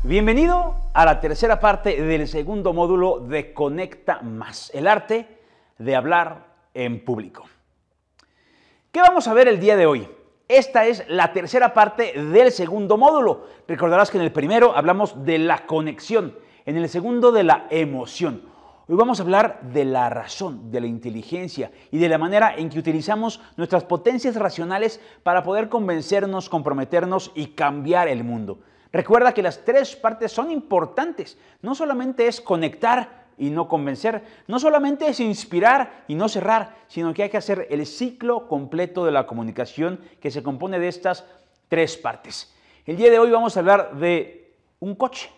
Bienvenido a la tercera parte del segundo módulo de Conecta Más, el arte de hablar en público. ¿Qué vamos a ver el día de hoy? Esta es la tercera parte del segundo módulo. Recordarás que en el primero hablamos de la conexión, en el segundo de la emoción. Hoy vamos a hablar de la razón, de la inteligencia y de la manera en que utilizamos nuestras potencias racionales para poder convencernos, comprometernos y cambiar el mundo. Recuerda que las tres partes son importantes. No solamente es conectar y no convencer, no solamente es inspirar y no cerrar, sino que hay que hacer el ciclo completo de la comunicación que se compone de estas tres partes. El día de hoy vamos a hablar de un coche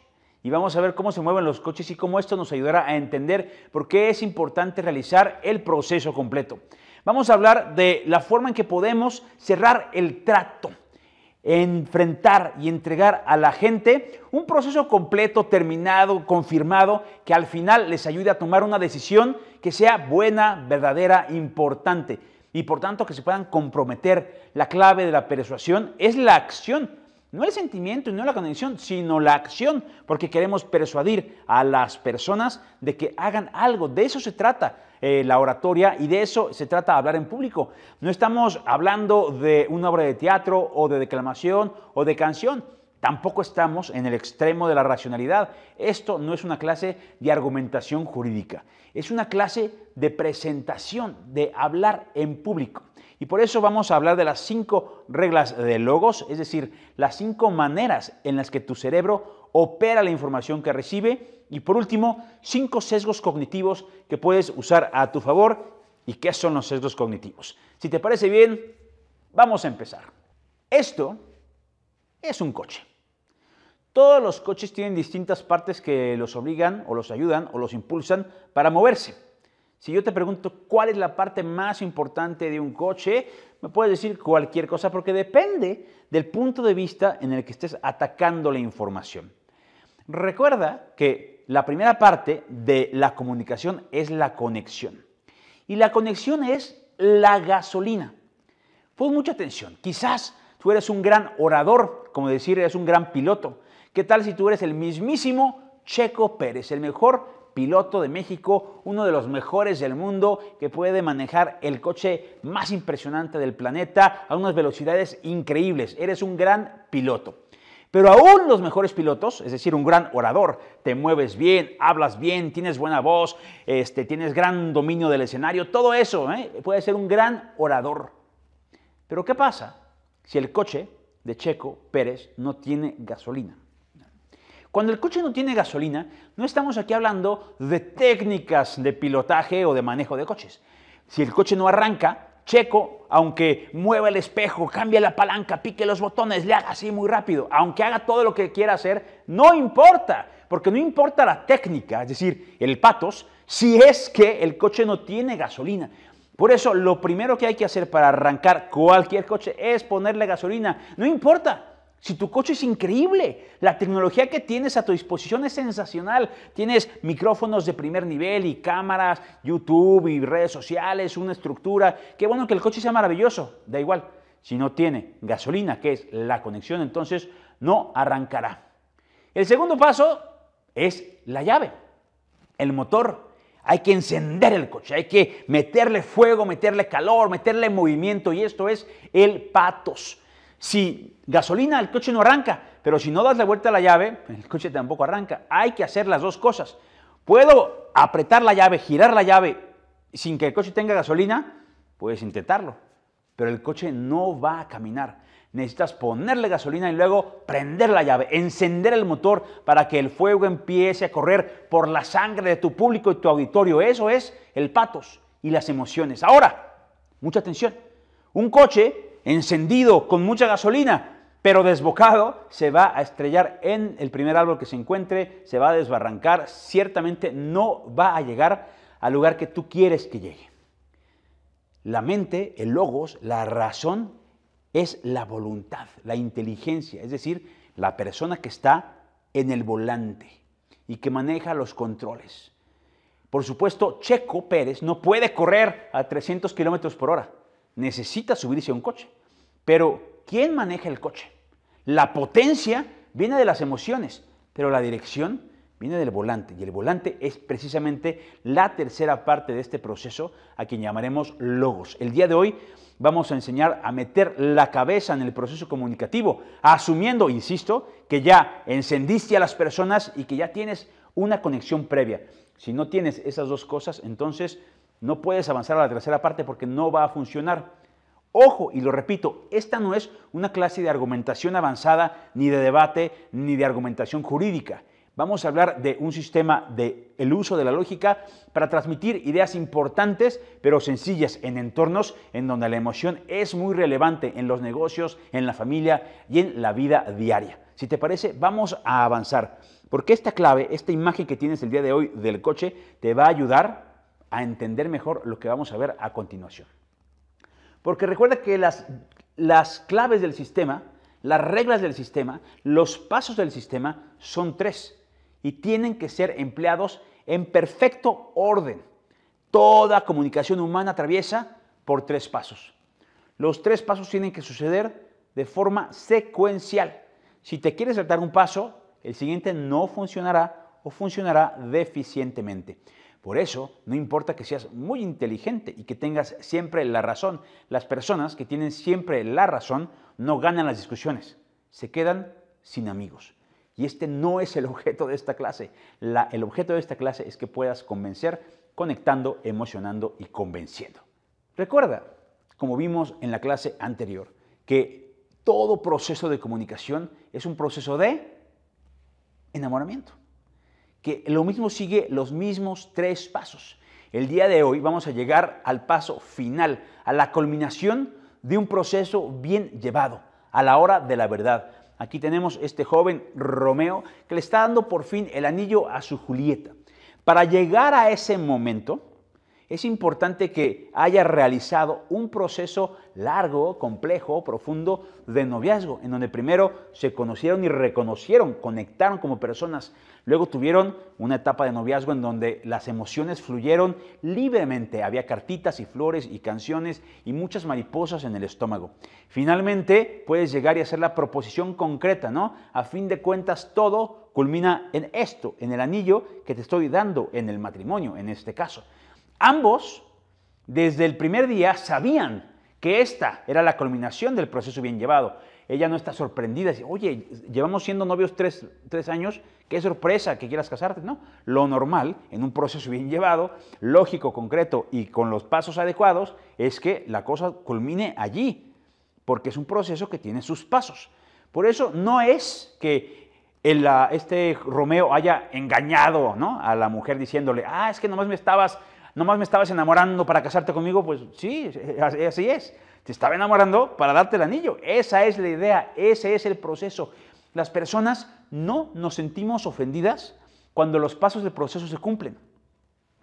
y vamos a ver cómo se mueven los coches y cómo esto nos ayudará a entender por qué es importante realizar el proceso completo. Vamos a hablar de la forma en que podemos cerrar el trato, enfrentar y entregar a la gente un proceso completo, terminado, confirmado, que al final les ayude a tomar una decisión que sea buena, verdadera, importante y por tanto que se puedan comprometer. La clave de la persuasión es la acción, no el sentimiento y no la conexión, sino la acción, porque queremos persuadir a las personas de que hagan algo. De eso se trata la oratoria y de eso se trata hablar en público. No estamos hablando de una obra de teatro o de declamación o de canción. Tampoco estamos en el extremo de la racionalidad. Esto no es una clase de argumentación jurídica. Es una clase de presentación, de hablar en público. Y por eso vamos a hablar de las 5 reglas de logos, es decir, las 5 maneras en las que tu cerebro opera la información que recibe. Y por último, 5 sesgos cognitivos que puedes usar a tu favor. ¿Y qué son los sesgos cognitivos? Si te parece bien, vamos a empezar. Esto es un coche. Todos los coches tienen distintas partes que los obligan o los ayudan o los impulsan para moverse. Si yo te pregunto cuál es la parte más importante de un coche, me puedes decir cualquier cosa porque depende del punto de vista en el que estés atacando la información. Recuerda que la primera parte de la comunicación es la conexión. Y la conexión es la gasolina. Pon mucha atención. Quizás tú eres un gran orador, como decir, eres un gran piloto. ¿Qué tal si tú eres el mismísimo Checo Pérez, el mejor piloto de México, uno de los mejores del mundo, que puede manejar el coche más impresionante del planeta a unas velocidades increíbles? Eres un gran piloto. Pero aún los mejores pilotos, es decir, un gran orador, te mueves bien, hablas bien, tienes buena voz, tienes gran dominio del escenario, todo eso, puede ser un gran orador. Pero ¿qué pasa si el coche de Checo Pérez no tiene gasolina? Cuando el coche no tiene gasolina, no estamos aquí hablando de técnicas de pilotaje o de manejo de coches. Si el coche no arranca, Checo, aunque mueva el espejo, cambie la palanca, pique los botones, le haga así muy rápido, aunque haga todo lo que quiera hacer, no importa, porque no importa la técnica, es decir, el patos, si es que el coche no tiene gasolina. Por eso, lo primero que hay que hacer para arrancar cualquier coche es ponerle gasolina. No importa. Si tu coche es increíble, la tecnología que tienes a tu disposición es sensacional. Tienes micrófonos de primer nivel y cámaras, YouTube y redes sociales, una estructura. Qué bueno que el coche sea maravilloso, da igual. Si no tiene gasolina, que es la conexión, entonces no arrancará. El segundo paso es la llave, el motor. Hay que encender el coche, hay que meterle fuego, meterle calor, meterle movimiento y esto es el patos. Si gasolina, el coche no arranca, pero si no das la vuelta a la llave, el coche tampoco arranca. Hay que hacer las dos cosas. ¿Puedo apretar la llave, girar la llave sin que el coche tenga gasolina? Puedes intentarlo, pero el coche no va a caminar. Necesitas ponerle gasolina y luego prender la llave, encender el motor para que el fuego empiece a correr por la sangre de tu público y tu auditorio. Eso es el patos y las emociones. Ahora, mucha atención. Un coche encendido con mucha gasolina, pero desbocado, se va a estrellar en el primer árbol que se encuentre, se va a desbarrancar, ciertamente no va a llegar al lugar que tú quieres que llegue. La mente, el logos, la razón, es la voluntad, la inteligencia, es decir, la persona que está en el volante y que maneja los controles. Por supuesto, Checo Pérez no puede correr a 300 kilómetros por hora. Necesita subirse a un coche. Pero, ¿quién maneja el coche? La potencia viene de las emociones. Pero la dirección viene del volante y el volante es precisamente la tercera parte de este proceso a quien llamaremos logos. El día de hoy vamos a enseñar a meter la cabeza en el proceso comunicativo, asumiendo, insisto, que ya encendiste a las personas y que ya tienes una conexión previa. Si no tienes esas dos cosas, entonces no puedes avanzar a la tercera parte porque no va a funcionar. Ojo, y lo repito, esta no es una clase de argumentación avanzada, ni de debate, ni de argumentación jurídica. Vamos a hablar de un sistema del uso de la lógica para transmitir ideas importantes, pero sencillas en entornos en donde la emoción es muy relevante en los negocios, en la familia y en la vida diaria. Si te parece, vamos a avanzar, porque esta clave, esta imagen que tienes el día de hoy del coche, te va a ayudar a entender mejor lo que vamos a ver a continuación. Porque recuerda que las claves del sistema, las reglas del sistema, los pasos del sistema son 3 y tienen que ser empleados en perfecto orden. Toda comunicación humana atraviesa por 3 pasos. Los 3 pasos tienen que suceder de forma secuencial. Si te quieres saltar un paso, el siguiente no funcionará o funcionará deficientemente. Por eso, no importa que seas muy inteligente y que tengas siempre la razón. Las personas que tienen siempre la razón no ganan las discusiones, se quedan sin amigos. Y este no es el objeto de esta clase. El objeto de esta clase es que puedas convencer conectando, emocionando y convenciendo. Recuerda, como vimos en la clase anterior, que todo proceso de comunicación es un proceso de enamoramiento. Que lo mismo sigue los mismos 3 pasos. El día de hoy vamos a llegar al paso final, a la culminación de un proceso bien llevado, a la hora de la verdad. Aquí tenemos este joven Romeo que le está dando por fin el anillo a su Julieta. Para llegar a ese momento, es importante que haya realizado un proceso largo, complejo, profundo de noviazgo, en donde primero se conocieron y reconocieron, conectaron como personas. Luego tuvieron una etapa de noviazgo en donde las emociones fluyeron libremente. Había cartitas y flores y canciones y muchas mariposas en el estómago. Finalmente puedes llegar y hacer la proposición concreta, ¿no? A fin de cuentas todo culmina en esto, en el anillo que te estoy dando en el matrimonio, en este caso. Ambos, desde el primer día, sabían que esta era la culminación del proceso bien llevado. Ella no está sorprendida, dice, oye, llevamos siendo novios tres años, qué sorpresa que quieras casarte. No, lo normal en un proceso bien llevado, lógico, concreto y con los pasos adecuados, es que la cosa culmine allí, porque es un proceso que tiene sus pasos. Por eso no es que este Romeo haya engañado, ¿no?, a la mujer diciéndole, es que nomás me estabas enamorando para casarte conmigo. Pues sí, así es. Te estaba enamorando para darte el anillo. Esa es la idea, ese es el proceso. Las personas no nos sentimos ofendidas cuando los pasos del proceso se cumplen.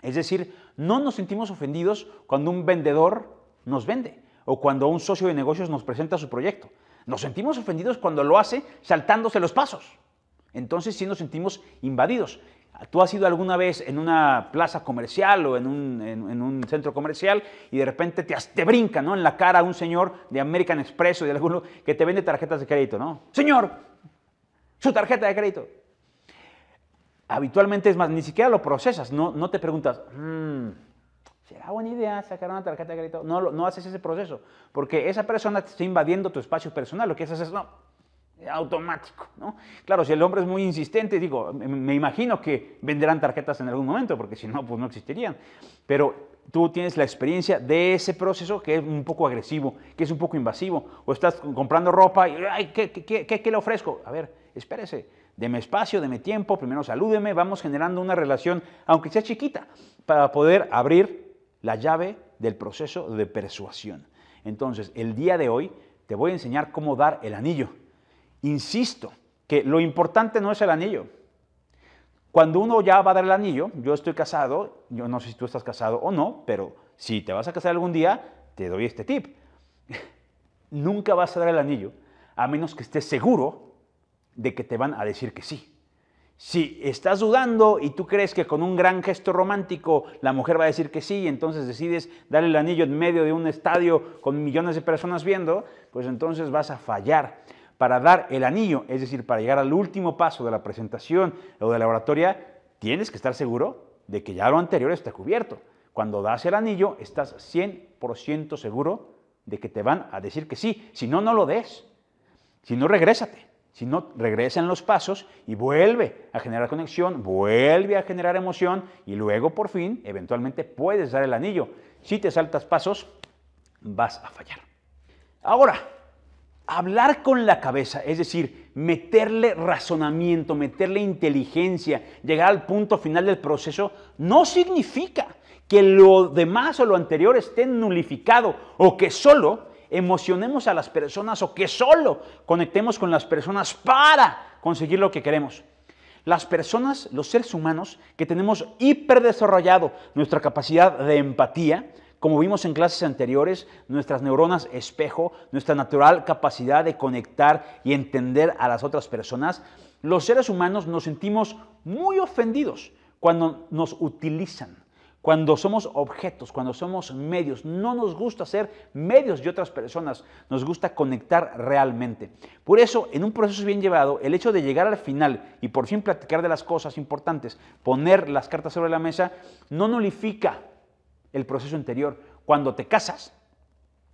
Es decir, no nos sentimos ofendidos cuando un vendedor nos vende o cuando un socio de negocios nos presenta su proyecto. Nos sentimos ofendidos cuando lo hace saltándose los pasos. Entonces sí nos sentimos invadidos. ¿Tú has ido alguna vez en una plaza comercial o en un centro comercial y de repente te brinca, ¿no?, en la cara un señor de American Express o de alguno que te vende tarjetas de crédito, ¿no? Señor, su tarjeta de crédito. Habitualmente, es más, ni siquiera lo procesas, no te preguntas, ¿será buena idea sacar una tarjeta de crédito? No haces ese proceso, porque esa persona te está invadiendo tu espacio personal. Lo que haces es, automático, ¿no? Claro, si el hombre es muy insistente, digo, me imagino que venderán tarjetas en algún momento, porque si no, pues no existirían. Pero tú tienes la experiencia de ese proceso que es un poco agresivo, que es un poco invasivo. O estás comprando ropa y, ¿qué le ofrezco? A ver, espérese, deme espacio, deme tiempo, primero salúdeme, vamos generando una relación, aunque sea chiquita, para poder abrir la llave del proceso de persuasión. Entonces, el día de hoy te voy a enseñar cómo dar el anillo. Insisto que lo importante no es el anillo. Cuando uno ya va a dar el anillo, yo estoy casado, yo no sé si tú estás casado o no, pero si te vas a casar algún día, te doy este tip. Nunca vas a dar el anillo a menos que estés seguro de que te van a decir que sí. Si estás dudando y tú crees que con un gran gesto romántico la mujer va a decir que sí y entonces decides darle el anillo en medio de un estadio con millones de personas viendo, pues entonces vas a fallar. para dar el anillo, es decir, para llegar al último paso de la presentación o de la oratoria, tienes que estar seguro de que ya lo anterior está cubierto. Cuando das el anillo, estás 100% seguro de que te van a decir que sí. Si no, no lo des. Si no, regrésate. Si no, regresa en los pasos y vuelve a generar conexión, vuelve a generar emoción y luego, por fin, eventualmente puedes dar el anillo. Si te saltas pasos, vas a fallar. Ahora, hablar con la cabeza, es decir, meterle razonamiento, meterle inteligencia, llegar al punto final del proceso, no significa que lo demás o lo anterior esté nulificado o que solo emocionemos a las personas o que solo conectemos con las personas para conseguir lo que queremos. Las personas, los seres humanos que tenemos hiperdesarrollado nuestra capacidad de empatía, como vimos en clases anteriores, nuestras neuronas espejo, nuestra natural capacidad de conectar y entender a las otras personas, los seres humanos nos sentimos muy ofendidos cuando nos utilizan, cuando somos objetos, cuando somos medios. No nos gusta ser medios de otras personas, nos gusta conectar realmente. Por eso, en un proceso bien llevado, el hecho de llegar al final y por fin platicar de las cosas importantes, poner las cartas sobre la mesa, no nulifica el proceso anterior. Cuando te casas,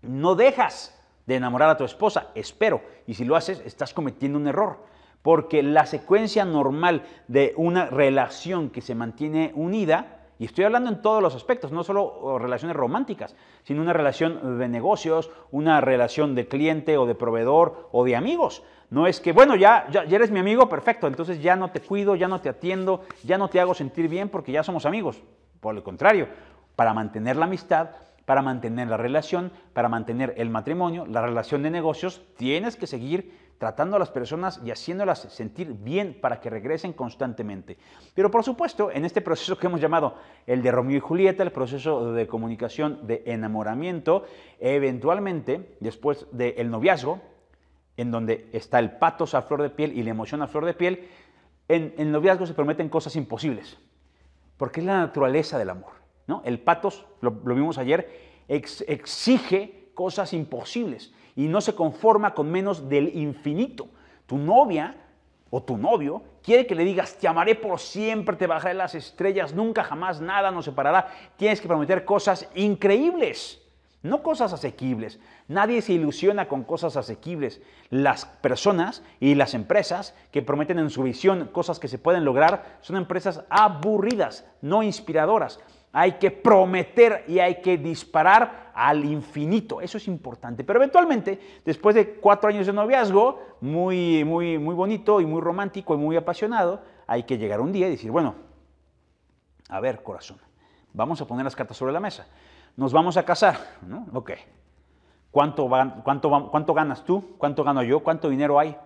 no dejas de enamorar a tu esposa, espero, y si lo haces, estás cometiendo un error, porque la secuencia normal de una relación que se mantiene unida, y estoy hablando en todos los aspectos, no solo relaciones románticas, sino una relación de negocios, una relación de cliente o de proveedor o de amigos. No es que, bueno, ya eres mi amigo, perfecto, entonces ya no te cuido, ya no te atiendo, ya no te hago sentir bien porque ya somos amigos. Por el contrario, para mantener la amistad, para mantener la relación, para mantener el matrimonio, la relación de negocios, tienes que seguir tratando a las personas y haciéndolas sentir bien para que regresen constantemente. Pero por supuesto, en este proceso que hemos llamado el de Romeo y Julieta, el proceso de comunicación de enamoramiento, eventualmente, después del noviazgo, en donde está el pathos a flor de piel y la emoción a flor de piel, en el noviazgo se prometen cosas imposibles, porque es la naturaleza del amor, ¿no? El pathos, lo vimos ayer, exige cosas imposibles y no se conforma con menos del infinito. Tu novia o tu novio quiere que le digas, te amaré por siempre, te bajaré las estrellas, nunca jamás nada nos separará. Tienes que prometer cosas increíbles, no cosas asequibles. Nadie se ilusiona con cosas asequibles. Las personas y las empresas que prometen en su visión cosas que se pueden lograr son empresas aburridas, no inspiradoras. Hay que prometer y hay que disparar al infinito. Eso es importante. Pero eventualmente, después de 4 años de noviazgo, muy bonito y muy romántico y muy apasionado, hay que llegar un día y decir, bueno, a ver, corazón, vamos a poner las cartas sobre la mesa. Nos vamos a casar, ¿no? Ok. ¿Cuánto ganas tú? ¿Cuánto gano yo? ¿Cuánto dinero hay?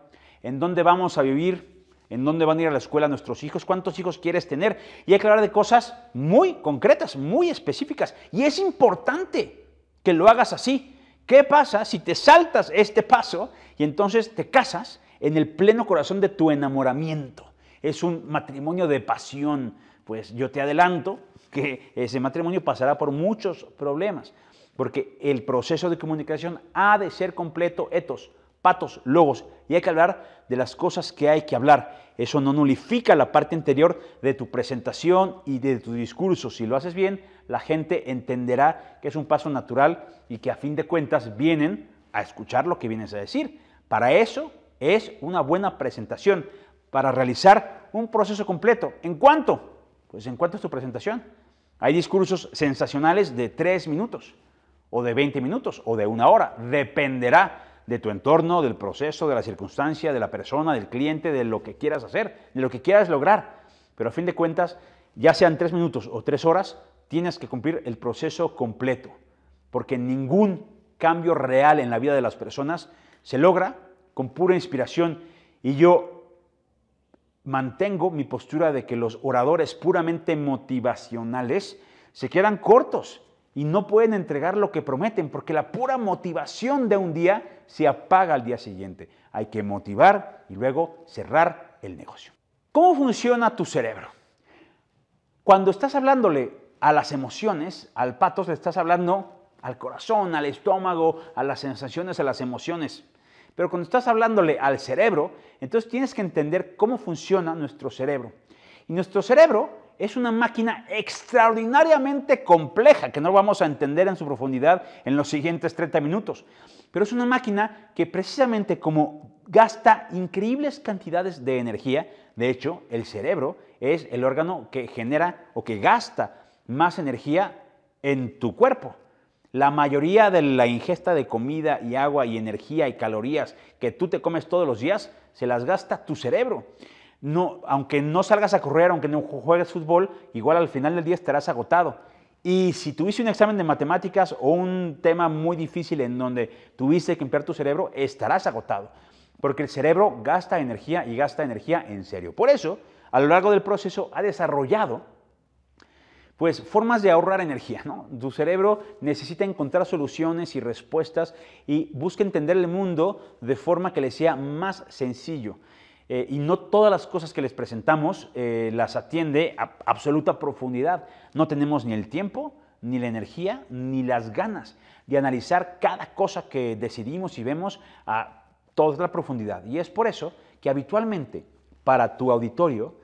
¿En dónde vamos a vivir? ¿En dónde van a ir a la escuela nuestros hijos? ¿Cuántos hijos quieres tener? Y hay que hablar de cosas muy concretas, muy específicas. Y es importante que lo hagas así. ¿Qué pasa si te saltas este paso y entonces te casas en el pleno corazón de tu enamoramiento? Es un matrimonio de pasión. Pues yo te adelanto que ese matrimonio pasará por muchos problemas, porque el proceso de comunicación ha de ser completo, etos, patos, logos, y hay que hablar de las cosas que hay que hablar. Eso no nulifica la parte anterior de tu presentación y de tu discurso. Si lo haces bien, la gente entenderá que es un paso natural y que a fin de cuentas vienen a escuchar lo que vienes a decir. Para eso es una buena presentación, para realizar un proceso completo. ¿En cuánto? Pues ¿en cuánto es tu presentación? Hay discursos sensacionales de 3 minutos, o de 20 minutos, o de 1 hora. Dependerá de tu entorno, del proceso, de la circunstancia, de la persona, del cliente, de lo que quieras hacer, de lo que quieras lograr. Pero a fin de cuentas, ya sean 3 minutos o 3 horas, tienes que cumplir el proceso completo, porque ningún cambio real en la vida de las personas se logra con pura inspiración. Y yo mantengo mi postura de que los oradores puramente motivacionales se quedan cortos y no pueden entregar lo que prometen, porque la pura motivación de un día se apaga al día siguiente. Hay que motivar y luego cerrar el negocio. ¿Cómo funciona tu cerebro? Cuando estás hablándole a las emociones, al pathos, le estás hablando al corazón, al estómago, a las sensaciones, a las emociones. Pero cuando estás hablándole al cerebro, entonces tienes que entender cómo funciona nuestro cerebro. Y nuestro cerebro es una máquina extraordinariamente compleja, que no vamos a entender en su profundidad en los siguientes 30 minutos. Pero es una máquina que precisamente como gasta increíbles cantidades de energía, de hecho, el cerebro es el órgano que genera o que gasta más energía en tu cuerpo. La mayoría de la ingesta de comida y agua y energía y calorías que tú te comes todos los días, se las gasta tu cerebro. No, aunque no salgas a correr, aunque no juegues fútbol, igual al final del día estarás agotado. Y si tuviste un examen de matemáticas o un tema muy difícil en donde tuviste que emplear tu cerebro, estarás agotado. Porque el cerebro gasta energía y gasta energía en serio. Por eso, a lo largo del proceso, ha desarrollado pues formas de ahorrar energía, ¿no? Tu cerebro necesita encontrar soluciones y respuestas y busca entender el mundo de forma que le sea más sencillo. Y no todas las cosas que les presentamos las atiende a absoluta profundidad. No tenemos ni el tiempo, ni la energía, ni las ganas de analizar cada cosa que decidimos y vemos a toda la profundidad. Y es por eso que habitualmente para tu auditorio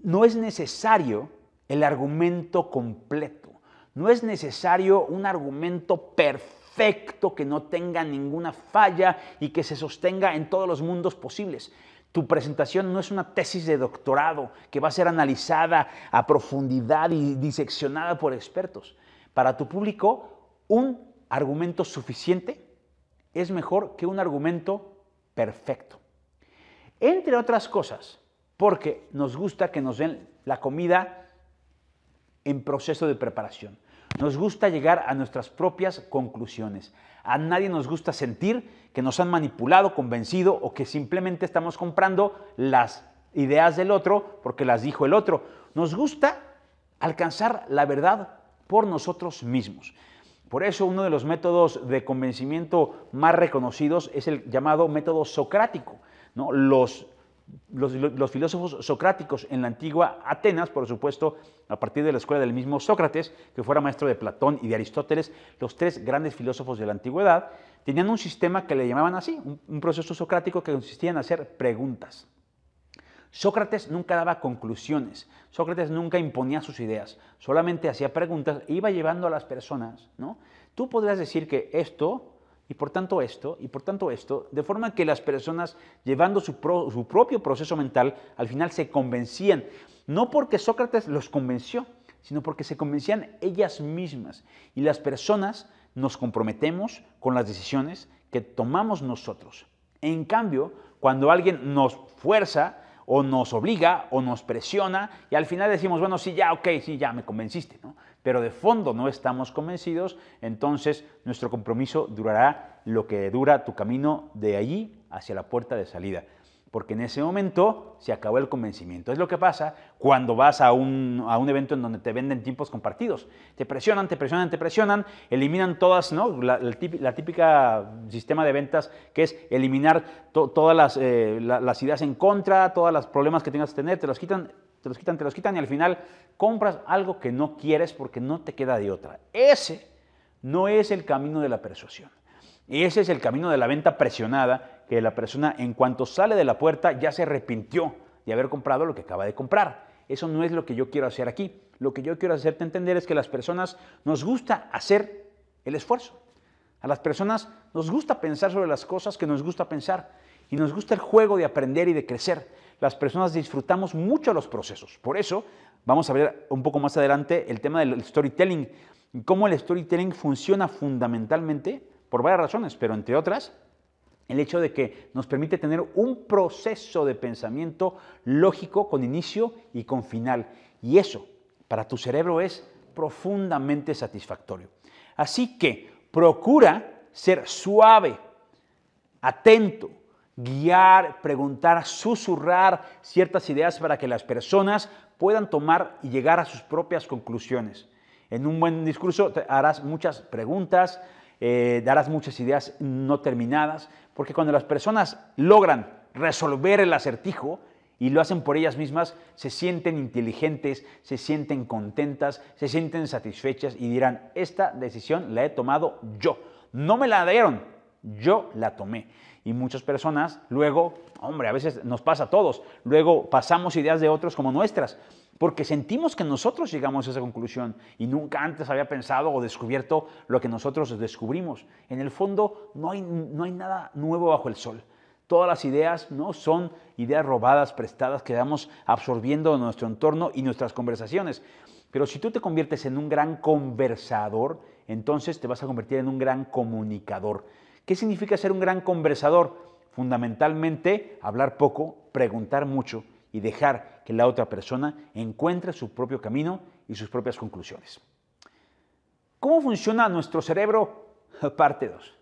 no es necesario el argumento completo. No es necesario un argumento perfecto que no tenga ninguna falla y que se sostenga en todos los mundos posibles. Tu presentación no es una tesis de doctorado que va a ser analizada a profundidad y diseccionada por expertos. Para tu público, un argumento suficiente es mejor que un argumento perfecto. Entre otras cosas, porque nos gusta que nos den la comida en proceso de preparación. Nos gusta llegar a nuestras propias conclusiones. A nadie nos gusta sentir que nos han manipulado, convencido o que simplemente estamos comprando las ideas del otro porque las dijo el otro. Nos gusta alcanzar la verdad por nosotros mismos. Por eso uno de los métodos de convencimiento más reconocidos es el llamado método socrático, ¿no? Los filósofos socráticos en la antigua Atenas, por supuesto, a partir de la escuela del mismo Sócrates, que fuera maestro de Platón y de Aristóteles, los tres grandes filósofos de la antigüedad, tenían un sistema que le llamaban así, un proceso socrático que consistía en hacer preguntas. Sócrates nunca daba conclusiones, Sócrates nunca imponía sus ideas, solamente hacía preguntas e iba llevando a las personas, ¿no? Tú podrías decir que esto, y por tanto esto, y por tanto esto, de forma que las personas, llevando su propio proceso mental, al final se convencían, no porque Sócrates los convenció, sino porque se convencían ellas mismas. Y las personas nos comprometemos con las decisiones que tomamos nosotros. En cambio, cuando alguien nos fuerza, o nos obliga, o nos presiona, y al final decimos, bueno, sí, ya, ok, sí, ya me convenciste, ¿no? Pero de fondo no estamos convencidos, entonces nuestro compromiso durará lo que dura tu camino de allí hacia la puerta de salida. Porque en ese momento se acabó el convencimiento. Es lo que pasa cuando vas a un evento en donde te venden tiempos compartidos. Te presionan, te presionan, te presionan, eliminan todas, ¿no? La típica sistema de ventas que es eliminar todas las ideas en contra, todos los problemas que tengas que tener, te los quitan, te los quitan, te los quitan y al final compras algo que no quieres porque no te queda de otra. Ese no es el camino de la persuasión. Ese es el camino de la venta presionada, que la persona en cuanto sale de la puerta ya se arrepintió de haber comprado lo que acaba de comprar. Eso no es lo que yo quiero hacer aquí. Lo que yo quiero hacerte entender es que a las personas nos gusta hacer el esfuerzo. A las personas nos gusta pensar sobre las cosas que nos gusta pensar y nos gusta el juego de aprender y de crecer. Las personas disfrutamos mucho los procesos. Por eso vamos a ver un poco más adelante el tema del storytelling, cómo el storytelling funciona fundamentalmente por varias razones, pero entre otras, el hecho de que nos permite tener un proceso de pensamiento lógico con inicio y con final. Y eso, para tu cerebro, es profundamente satisfactorio. Así que procura ser suave, atento, guiar, preguntar, susurrar ciertas ideas para que las personas puedan tomar y llegar a sus propias conclusiones. En un buen discurso harás muchas preguntas, darás muchas ideas no terminadas, porque cuando las personas logran resolver el acertijo y lo hacen por ellas mismas, se sienten inteligentes, se sienten contentas, se sienten satisfechas y dirán, esta decisión la he tomado yo. No me la dieron, Yo la tomé. Y muchas personas luego, hombre, a veces nos pasa a todos, luego pasamos ideas de otros como nuestras, porque sentimos que nosotros llegamos a esa conclusión y nunca antes había pensado o descubierto lo que nosotros descubrimos. En el fondo no hay nada nuevo bajo el sol. Todas las ideas no son ideas robadas, prestadas, que vamos absorbiendo en nuestro entorno y nuestras conversaciones. Pero si tú te conviertes en un gran conversador, entonces te vas a convertir en un gran comunicador. ¿Qué significa ser un gran conversador? Fundamentalmente, hablar poco, preguntar mucho y dejar que la otra persona encuentre su propio camino y sus propias conclusiones. ¿Cómo funciona nuestro cerebro? Parte 2.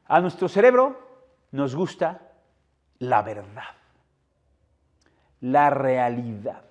A nuestro cerebro nos gusta la verdad, la realidad.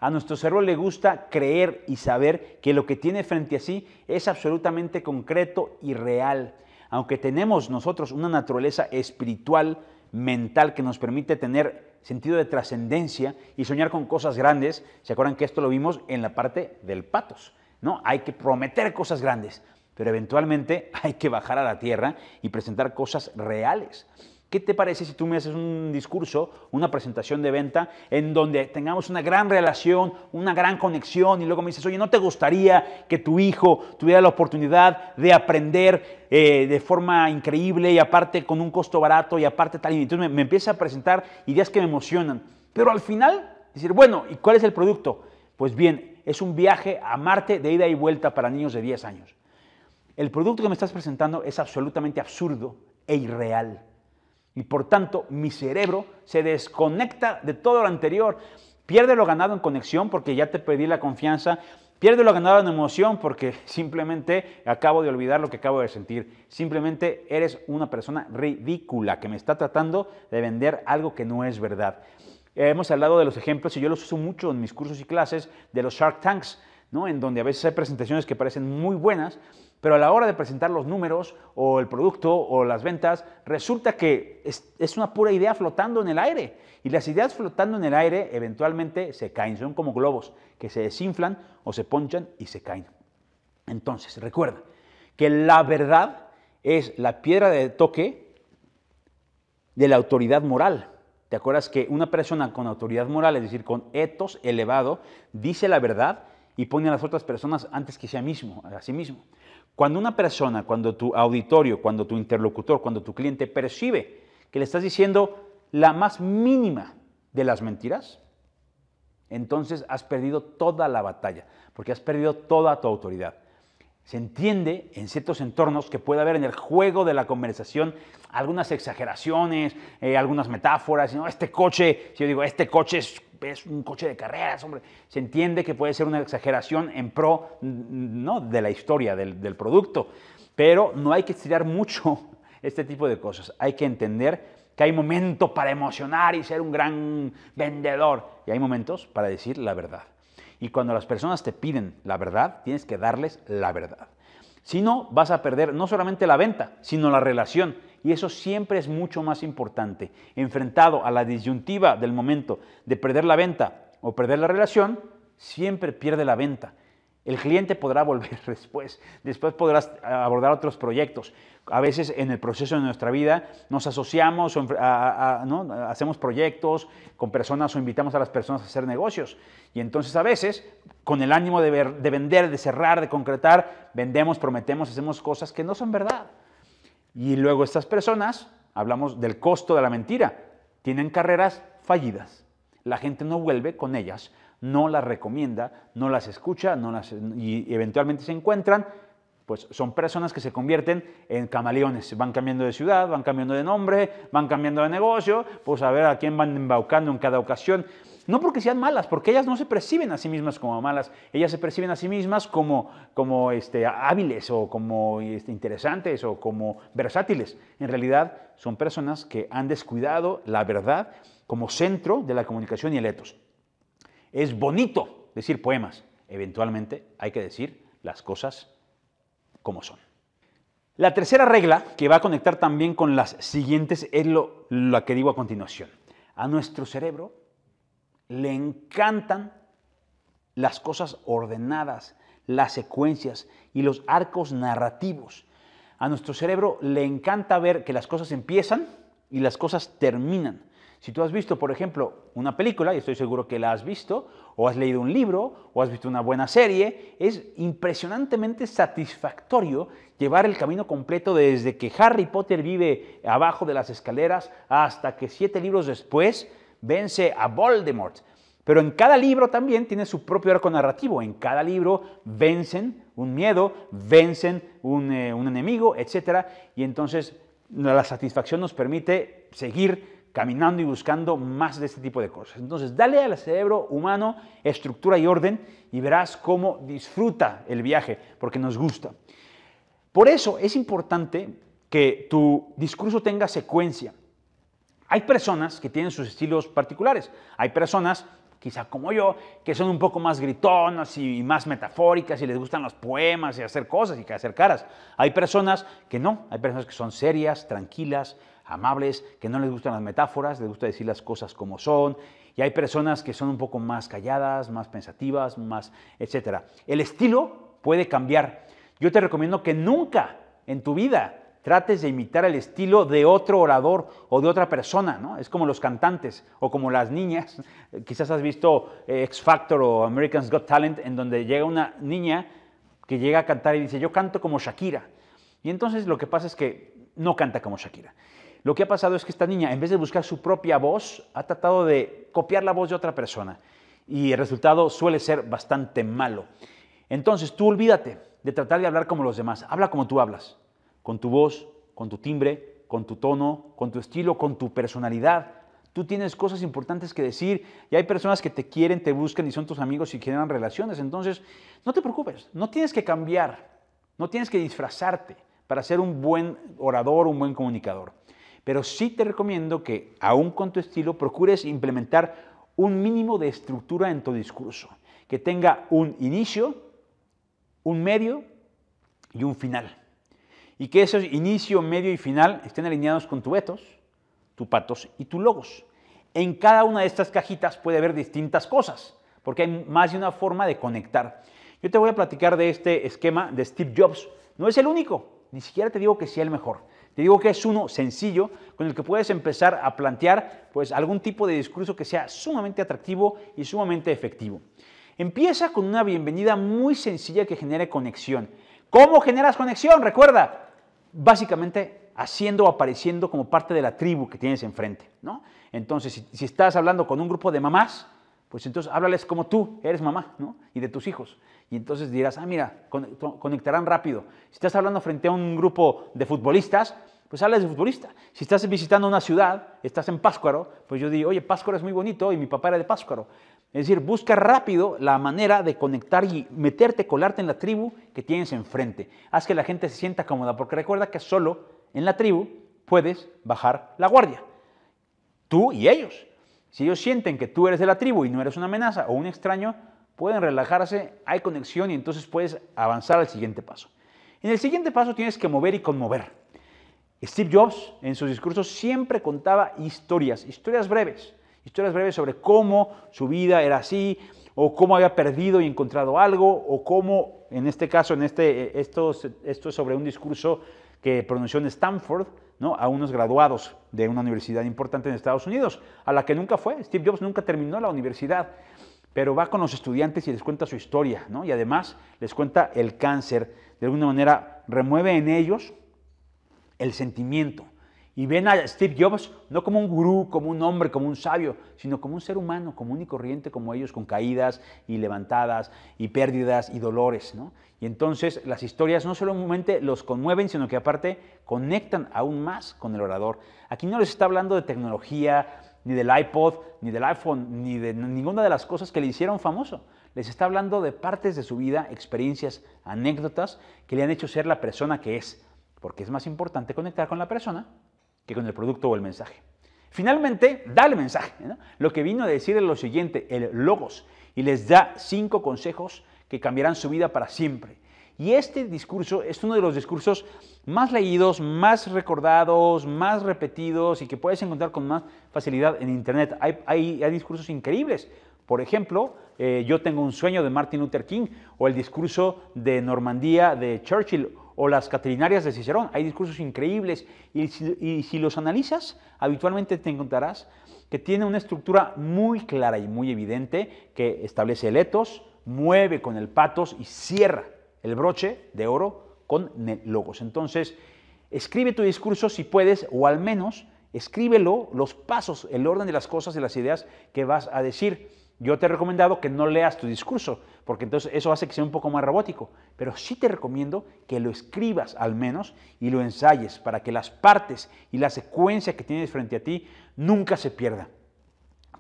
A nuestro cerebro le gusta creer y saber que lo que tiene frente a sí es absolutamente concreto y real. Aunque tenemos nosotros una naturaleza espiritual, mental, que nos permite tener sentido de trascendencia y soñar con cosas grandes, ¿se acuerdan que esto lo vimos en la parte del patos? ¿No? Hay que prometer cosas grandes, pero eventualmente hay que bajar a la tierra y presentar cosas reales. ¿Qué te parece si tú me haces un discurso, una presentación de venta en donde tengamos una gran relación, una gran conexión y luego me dices, oye, ¿no te gustaría que tu hijo tuviera la oportunidad de aprender de forma increíble y aparte con un costo barato y aparte tal? Y entonces me empieza a presentar ideas que me emocionan. Pero al final, decir, bueno, ¿y cuál es el producto? Pues bien, es un viaje a Marte de ida y vuelta para niños de 10 años. El producto que me estás presentando es absolutamente absurdo e irreal. Y por tanto, mi cerebro se desconecta de todo lo anterior. Pierde lo ganado en conexión porque ya te perdí la confianza. Pierde lo ganado en emoción porque simplemente acabo de olvidar lo que acabo de sentir. Simplemente eres una persona ridícula que me está tratando de vender algo que no es verdad. Hemos hablado de los ejemplos y yo los uso mucho en mis cursos y clases de los Shark Tanks, ¿no? En donde a veces hay presentaciones que parecen muy buenas, pero a la hora de presentar los números o el producto o las ventas, resulta que es una pura idea flotando en el aire. Y las ideas flotando en el aire eventualmente se caen, son como globos que se desinflan o se ponchan y se caen. Entonces, recuerda que la verdad es la piedra de toque de la autoridad moral. ¿Te acuerdas que una persona con autoridad moral, es decir, con etos elevado, dice la verdad y pone a las otras personas antes que a sí mismo? Cuando una persona, cuando tu auditorio, cuando tu interlocutor, cuando tu cliente percibe que le estás diciendo la más mínima de las mentiras, entonces has perdido toda la batalla, porque has perdido toda tu autoridad. Se entiende en ciertos entornos que puede haber en el juego de la conversación algunas exageraciones, algunas metáforas. ¿No? Este coche, si yo digo, este coche es un coche de carreras, hombre, se entiende que puede ser una exageración en pro, ¿no?, de la historia del producto, pero no hay que estirar mucho este tipo de cosas. Hay que entender que hay momentos para emocionar y ser un gran vendedor y hay momentos para decir la verdad. Y cuando las personas te piden la verdad, tienes que darles la verdad. Si no, vas a perder no solamente la venta, sino la relación. Y eso siempre es mucho más importante. Enfrentado a la disyuntiva del momento de perder la venta o perder la relación, siempre pierde la venta. El cliente podrá volver después podrás abordar otros proyectos. A veces en el proceso de nuestra vida nos asociamos, ¿no?, hacemos proyectos con personas o invitamos a las personas a hacer negocios. Y entonces a veces, con el ánimo de vender, de cerrar, de concretar, vendemos, prometemos, hacemos cosas que no son verdad. Y luego estas personas, hablamos del costo de la mentira, tienen carreras fallidas. La gente no vuelve con ellas, no las recomienda, no las escucha, y eventualmente se encuentran, pues son personas que se convierten en camaleones, van cambiando de ciudad, van cambiando de nombre, van cambiando de negocio, pues a ver a quién van embaucando en cada ocasión. No porque sean malas, porque ellas no se perciben a sí mismas como malas, ellas se perciben a sí mismas como hábiles o como interesantes o como versátiles. En realidad son personas que han descuidado la verdad como centro de la comunicación y el etos. Es bonito decir poemas, eventualmente hay que decir las cosas como son. La tercera regla, que va a conectar también con las siguientes, es lo que digo a continuación. A nuestro cerebro le encantan las cosas ordenadas, las secuencias y los arcos narrativos. A nuestro cerebro le encanta ver que las cosas empiezan y las cosas terminan. Si tú has visto, por ejemplo, una película, y estoy seguro que la has visto, o has leído un libro, o has visto una buena serie, es impresionantemente satisfactorio llevar el camino completo desde que Harry Potter vive abajo de las escaleras hasta que 7 libros después vence a Voldemort. Pero en cada libro también tiene su propio arco narrativo. En cada libro vencen un miedo, vencen un enemigo, etc. Y entonces la satisfacción nos permite seguir caminando y buscando más de este tipo de cosas. Entonces, dale al cerebro humano estructura y orden y verás cómo disfruta el viaje, porque nos gusta. Por eso es importante que tu discurso tenga secuencia. Hay personas que tienen sus estilos particulares. Hay personas, quizá como yo, que son un poco más gritonas y más metafóricas y les gustan los poemas y hacer cosas y hacer caras. Hay personas que no, hay personas que son serias, tranquilas, amables, que no les gustan las metáforas, les gusta decir las cosas como son, y hay personas que son un poco más calladas, más pensativas, más etcétera. El estilo puede cambiar. Yo te recomiendo que nunca en tu vida trates de imitar el estilo de otro orador o de otra persona, ¿no? Es como los cantantes o como las niñas. Quizás has visto X Factor o American's Got Talent, en donde llega una niña que llega a cantar y dice, yo canto como Shakira. Y entonces lo que pasa es que no canta como Shakira. Lo que ha pasado es que esta niña, en vez de buscar su propia voz, ha tratado de copiar la voz de otra persona. Y el resultado suele ser bastante malo. Entonces, tú olvídate de tratar de hablar como los demás. Habla como tú hablas. Con tu voz, con tu timbre, con tu tono, con tu estilo, con tu personalidad. Tú tienes cosas importantes que decir y hay personas que te quieren, te buscan y son tus amigos y generan relaciones. Entonces, no te preocupes. No tienes que cambiar. No tienes que disfrazarte para ser un buen orador, un buen comunicador. Pero sí te recomiendo que, aún con tu estilo, procures implementar un mínimo de estructura en tu discurso, que tenga un inicio, un medio y un final. Y que esos inicio, medio y final estén alineados con tu ethos, tu pathos y tu logos. En cada una de estas cajitas puede haber distintas cosas, porque hay más de una forma de conectar. Yo te voy a platicar de este esquema de Steve Jobs. No es el único, ni siquiera te digo que sea el mejor. Te digo que es uno sencillo con el que puedes empezar a plantear pues, algún tipo de discurso que sea sumamente atractivo y sumamente efectivo. Empieza con una bienvenida muy sencilla que genere conexión. ¿Cómo generas conexión? Recuerda, básicamente haciendo o apareciendo como parte de la tribu que tienes enfrente, ¿no? Entonces, si estás hablando con un grupo de mamás, pues entonces háblales como tú eres mamá, ¿no? Y de tus hijos. Y entonces dirás, mira, conectarán rápido. Si estás hablando frente a un grupo de futbolistas, pues hablas de futbolista. Si estás visitando una ciudad, estás en Pátzcuaro, pues yo digo, oye, Pátzcuaro es muy bonito y mi papá era de Pátzcuaro. Es decir, busca rápido la manera de conectar y meterte, colarte en la tribu que tienes enfrente. Haz que la gente se sienta cómoda, porque recuerda que solo en la tribu puedes bajar la guardia. Tú y ellos. Si ellos sienten que tú eres de la tribu y no eres una amenaza o un extraño, pueden relajarse, hay conexión y entonces puedes avanzar al siguiente paso. En el siguiente paso tienes que mover y conmover. Steve Jobs en sus discursos siempre contaba historias breves sobre cómo su vida era así, o cómo había perdido y encontrado algo, o cómo, en este caso, esto es sobre un discurso que pronunció en Stanford, ¿no? A unos graduados de una universidad importante en Estados Unidos, a la que nunca fue. Steve Jobs nunca terminó la universidad, pero va con los estudiantes y les cuenta su historia, ¿no? Y además les cuenta el cáncer. De alguna manera remueve en ellos el sentimiento. Y ven a Steve Jobs no como un gurú, como un hombre, como un sabio, sino como un ser humano común y corriente como ellos, con caídas y levantadas y pérdidas y dolores, ¿no? Y entonces las historias no solamente los conmueven, sino que aparte conectan aún más con el orador. Aquí no les está hablando de tecnología, ni del iPod, ni del iPhone, ni de ninguna de las cosas que le hicieron famoso. Les está hablando de partes de su vida, experiencias, anécdotas que le han hecho ser la persona que es, porque es más importante conectar con la persona que con el producto o el mensaje. Finalmente, da el mensaje, ¿no? Lo que vino a decir es lo siguiente, el logos, y les da 5 consejos que cambiarán su vida para siempre. Y este discurso es uno de los discursos más leídos, más recordados, más repetidos y que puedes encontrar con más facilidad en Internet. Hay discursos increíbles. Por ejemplo, Yo tengo un sueño de Martin Luther King, o el discurso de Normandía de Churchill, o las Catrinarias de Cicerón. Hay discursos increíbles y si los analizas, habitualmente te encontrarás que tiene una estructura muy clara y muy evidente que establece el etos, mueve con el patos y cierra el broche de oro con el logos. Entonces, escribe tu discurso si puedes, o al menos escríbelo, los pasos, el orden de las cosas y las ideas que vas a decir. Yo te he recomendado que no leas tu discurso, porque entonces eso hace que sea un poco más robótico, pero sí te recomiendo que lo escribas al menos y lo ensayes para que las partes y la secuencia que tienes frente a ti nunca se pierda,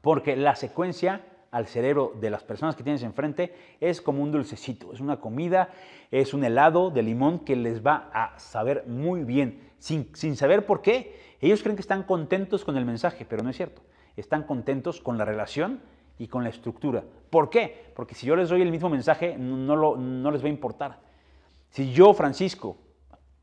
porque la secuencia al cerebro de las personas que tienes enfrente es como un dulcecito, es una comida, es un helado de limón que les va a saber muy bien, sin saber por qué. Ellos creen que están contentos con el mensaje, pero no es cierto, están contentos con la relación y con la estructura. ¿Por qué? Porque si yo les doy el mismo mensaje, no les va a importar. Si yo, Francisco,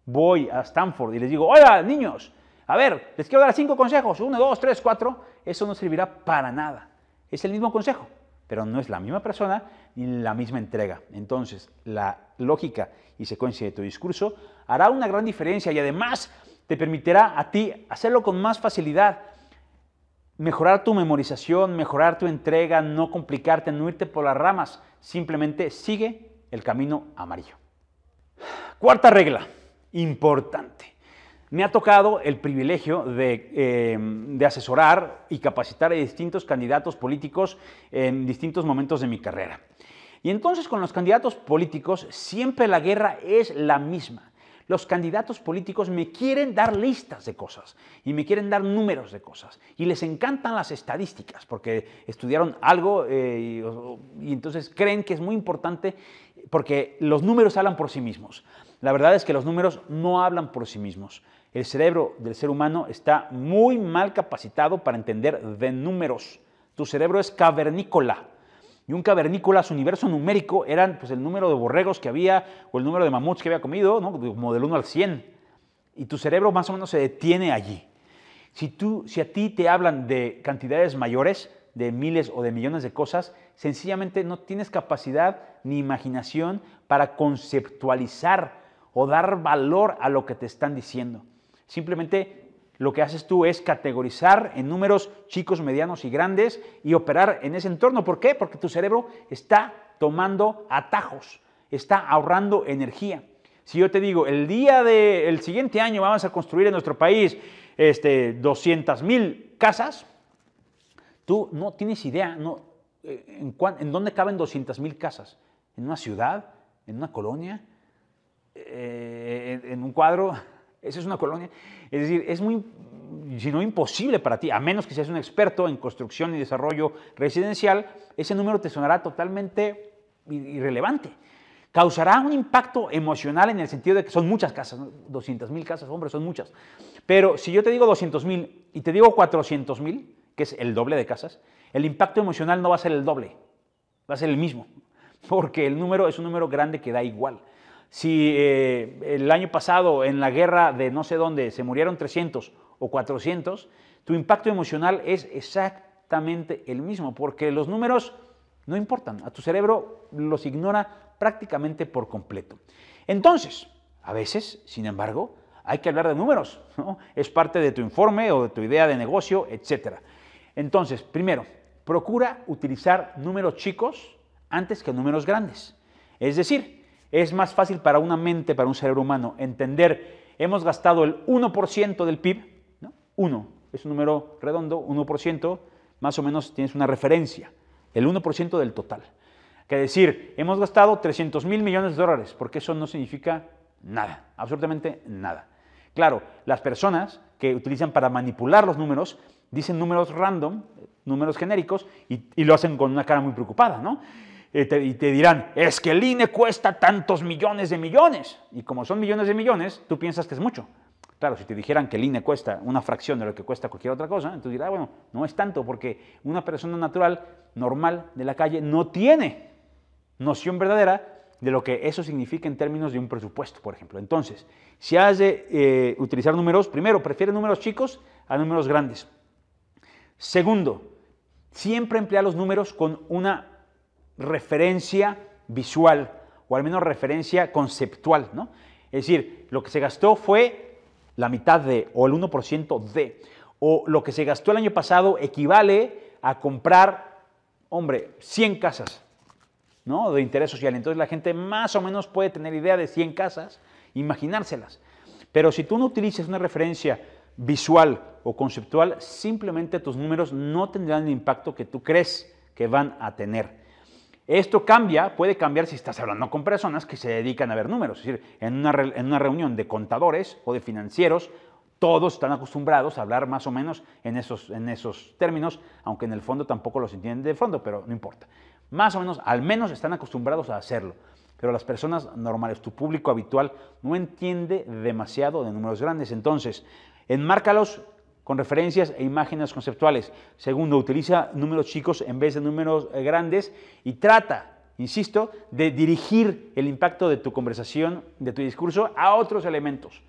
voy a Stanford y les digo, hola, niños, a ver, les quiero dar 5 consejos, 1, 2, 3, 4, eso no servirá para nada. Es el mismo consejo, pero no es la misma persona ni la misma entrega. Entonces, la lógica y secuencia de tu discurso hará una gran diferencia y además te permitirá a ti hacerlo con más facilidad, mejorar tu memorización, mejorar tu entrega, no complicarte, no irte por las ramas, simplemente sigue el camino amarillo. Cuarta regla, importante. Me ha tocado el privilegio de asesorar y capacitar a distintos candidatos políticos en distintos momentos de mi carrera. Y entonces con los candidatos políticos siempre la guerra es la misma. Los candidatos políticos me quieren dar listas de cosas y me quieren dar números de cosas y les encantan las estadísticas porque estudiaron algo y entonces creen que es muy importante porque los números hablan por sí mismos. La verdad es que los números no hablan por sí mismos. El cerebro del ser humano está muy mal capacitado para entender de números. Tu cerebro es cavernícola. Y un cavernícola, su universo numérico, eran pues, el número de borregos que había o el número de mamuts que había comido, ¿no? Como del 1 al 100. Y tu cerebro más o menos se detiene allí. Si a ti te hablan de cantidades mayores, de miles o de millones de cosas, sencillamente no tienes capacidad ni imaginación para conceptualizar o dar valor a lo que te están diciendo. Simplemente lo que haces tú es categorizar en números chicos, medianos y grandes y operar en ese entorno. ¿Por qué? Porque tu cerebro está tomando atajos, está ahorrando energía. Si yo te digo, el siguiente año vamos a construir en nuestro país 200,000 casas, tú no tienes idea en dónde caben 200,000 casas. ¿En una ciudad? ¿En una colonia? ¿En un cuadro? Esa es una colonia. Es decir, es muy, si no imposible para ti, a menos que seas un experto en construcción y desarrollo residencial, ese número te sonará totalmente irrelevante. Causará un impacto emocional en el sentido de que son muchas casas, ¿no? 200,000 casas, hombre, son muchas. Pero si yo te digo 200,000 y te digo 400,000, que es el doble de casas, el impacto emocional no va a ser el doble, va a ser el mismo, porque el número es un número grande que da igual. Si el año pasado en la guerra de no sé dónde se murieron 300 o 400, tu impacto emocional es exactamente el mismo, porque los números no importan, a tu cerebro los ignora prácticamente por completo. Entonces, a veces, sin embargo, hay que hablar de números, ¿no? Es parte de tu informe o de tu idea de negocio, etc. Entonces, primero, procura utilizar números chicos antes que números grandes. Es decir, es más fácil para una mente, para un cerebro humano, entender, hemos gastado el 1% del PIB, ¿no? 1 es un número redondo, 1%, más o menos tienes una referencia, el 1% del total. Que decir, hemos gastado 300,000 millones de dólares, porque eso no significa nada, absolutamente nada. Claro, las personas que utilizan para manipular los números, dicen números random, números genéricos, y lo hacen con una cara muy preocupada, ¿no? Y te dirán, es que el INE cuesta tantos millones de millones. Y como son millones de millones, tú piensas que es mucho. Claro, si te dijeran que el INE cuesta una fracción de lo que cuesta cualquier otra cosa, entonces dirás, bueno, no es tanto, porque una persona natural, normal, de la calle, no tiene noción verdadera de lo que eso significa en términos de un presupuesto, por ejemplo. Entonces, si has de utilizar números, primero, prefiere números chicos a números grandes. Segundo, siempre emplea los números con una referencia visual o al menos referencia conceptual, ¿no? Es decir, lo que se gastó fue la mitad de, o el 1% de, o lo que se gastó el año pasado equivale a comprar, hombre, 100 casas, ¿no? De interés social. Entonces la gente más o menos puede tener idea de 100 casas, imaginárselas. Pero si tú no utilizas una referencia visual o conceptual, simplemente tus números no tendrán el impacto que tú crees que van a tener. Esto puede cambiar si estás hablando con personas que se dedican a ver números. Es decir, en una reunión de contadores o de financieros, todos están acostumbrados a hablar más o menos en esos términos, aunque en el fondo tampoco los entienden de fondo, pero no importa. Más o menos, al menos están acostumbrados a hacerlo. Pero las personas normales, tu público habitual, no entiende demasiado de números grandes. Entonces, enmárcalos con referencias e imágenes conceptuales. Segundo, utiliza números chicos en vez de números grandes y trata, insisto, de dirigir el impacto de tu conversación, de tu discurso, a otros elementos.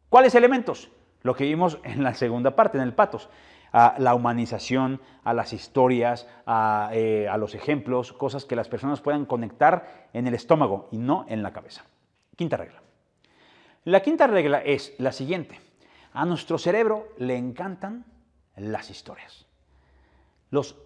¿Cuáles elementos? Lo que vimos en la segunda parte, en el patos. A la humanización, a las historias, a los ejemplos, cosas que las personas puedan conectar en el estómago y no en la cabeza. Quinta regla. La quinta regla es la siguiente. A nuestro cerebro le encantan las historias. Los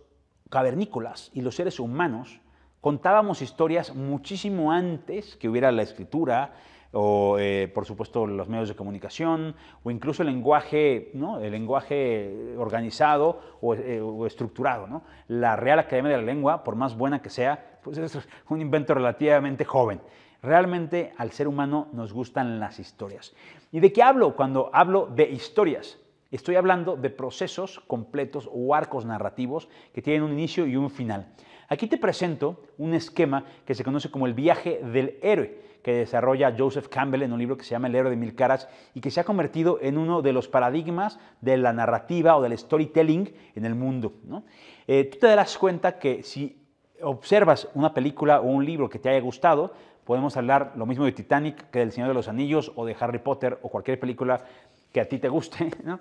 cavernícolas y los seres humanos contábamos historias muchísimo antes que hubiera la escritura o, por supuesto, los medios de comunicación o incluso el lenguaje, ¿no? El lenguaje organizado o estructurado, ¿no? La Real Academia de la Lengua, por más buena que sea, pues es un invento relativamente joven. Realmente al ser humano nos gustan las historias. ¿Y de qué hablo cuando hablo de historias? Estoy hablando de procesos completos o arcos narrativos que tienen un inicio y un final. Aquí te presento un esquema que se conoce como el viaje del héroe, que desarrolla Joseph Campbell en un libro que se llama El héroe de mil caras y que se ha convertido en uno de los paradigmas de la narrativa o del storytelling en el mundo, ¿no? Tú te darás cuenta que si observas una película o un libro que te haya gustado, podemos hablar lo mismo de Titanic que del Señor de los Anillos o de Harry Potter o cualquier película que a ti te guste, ¿no?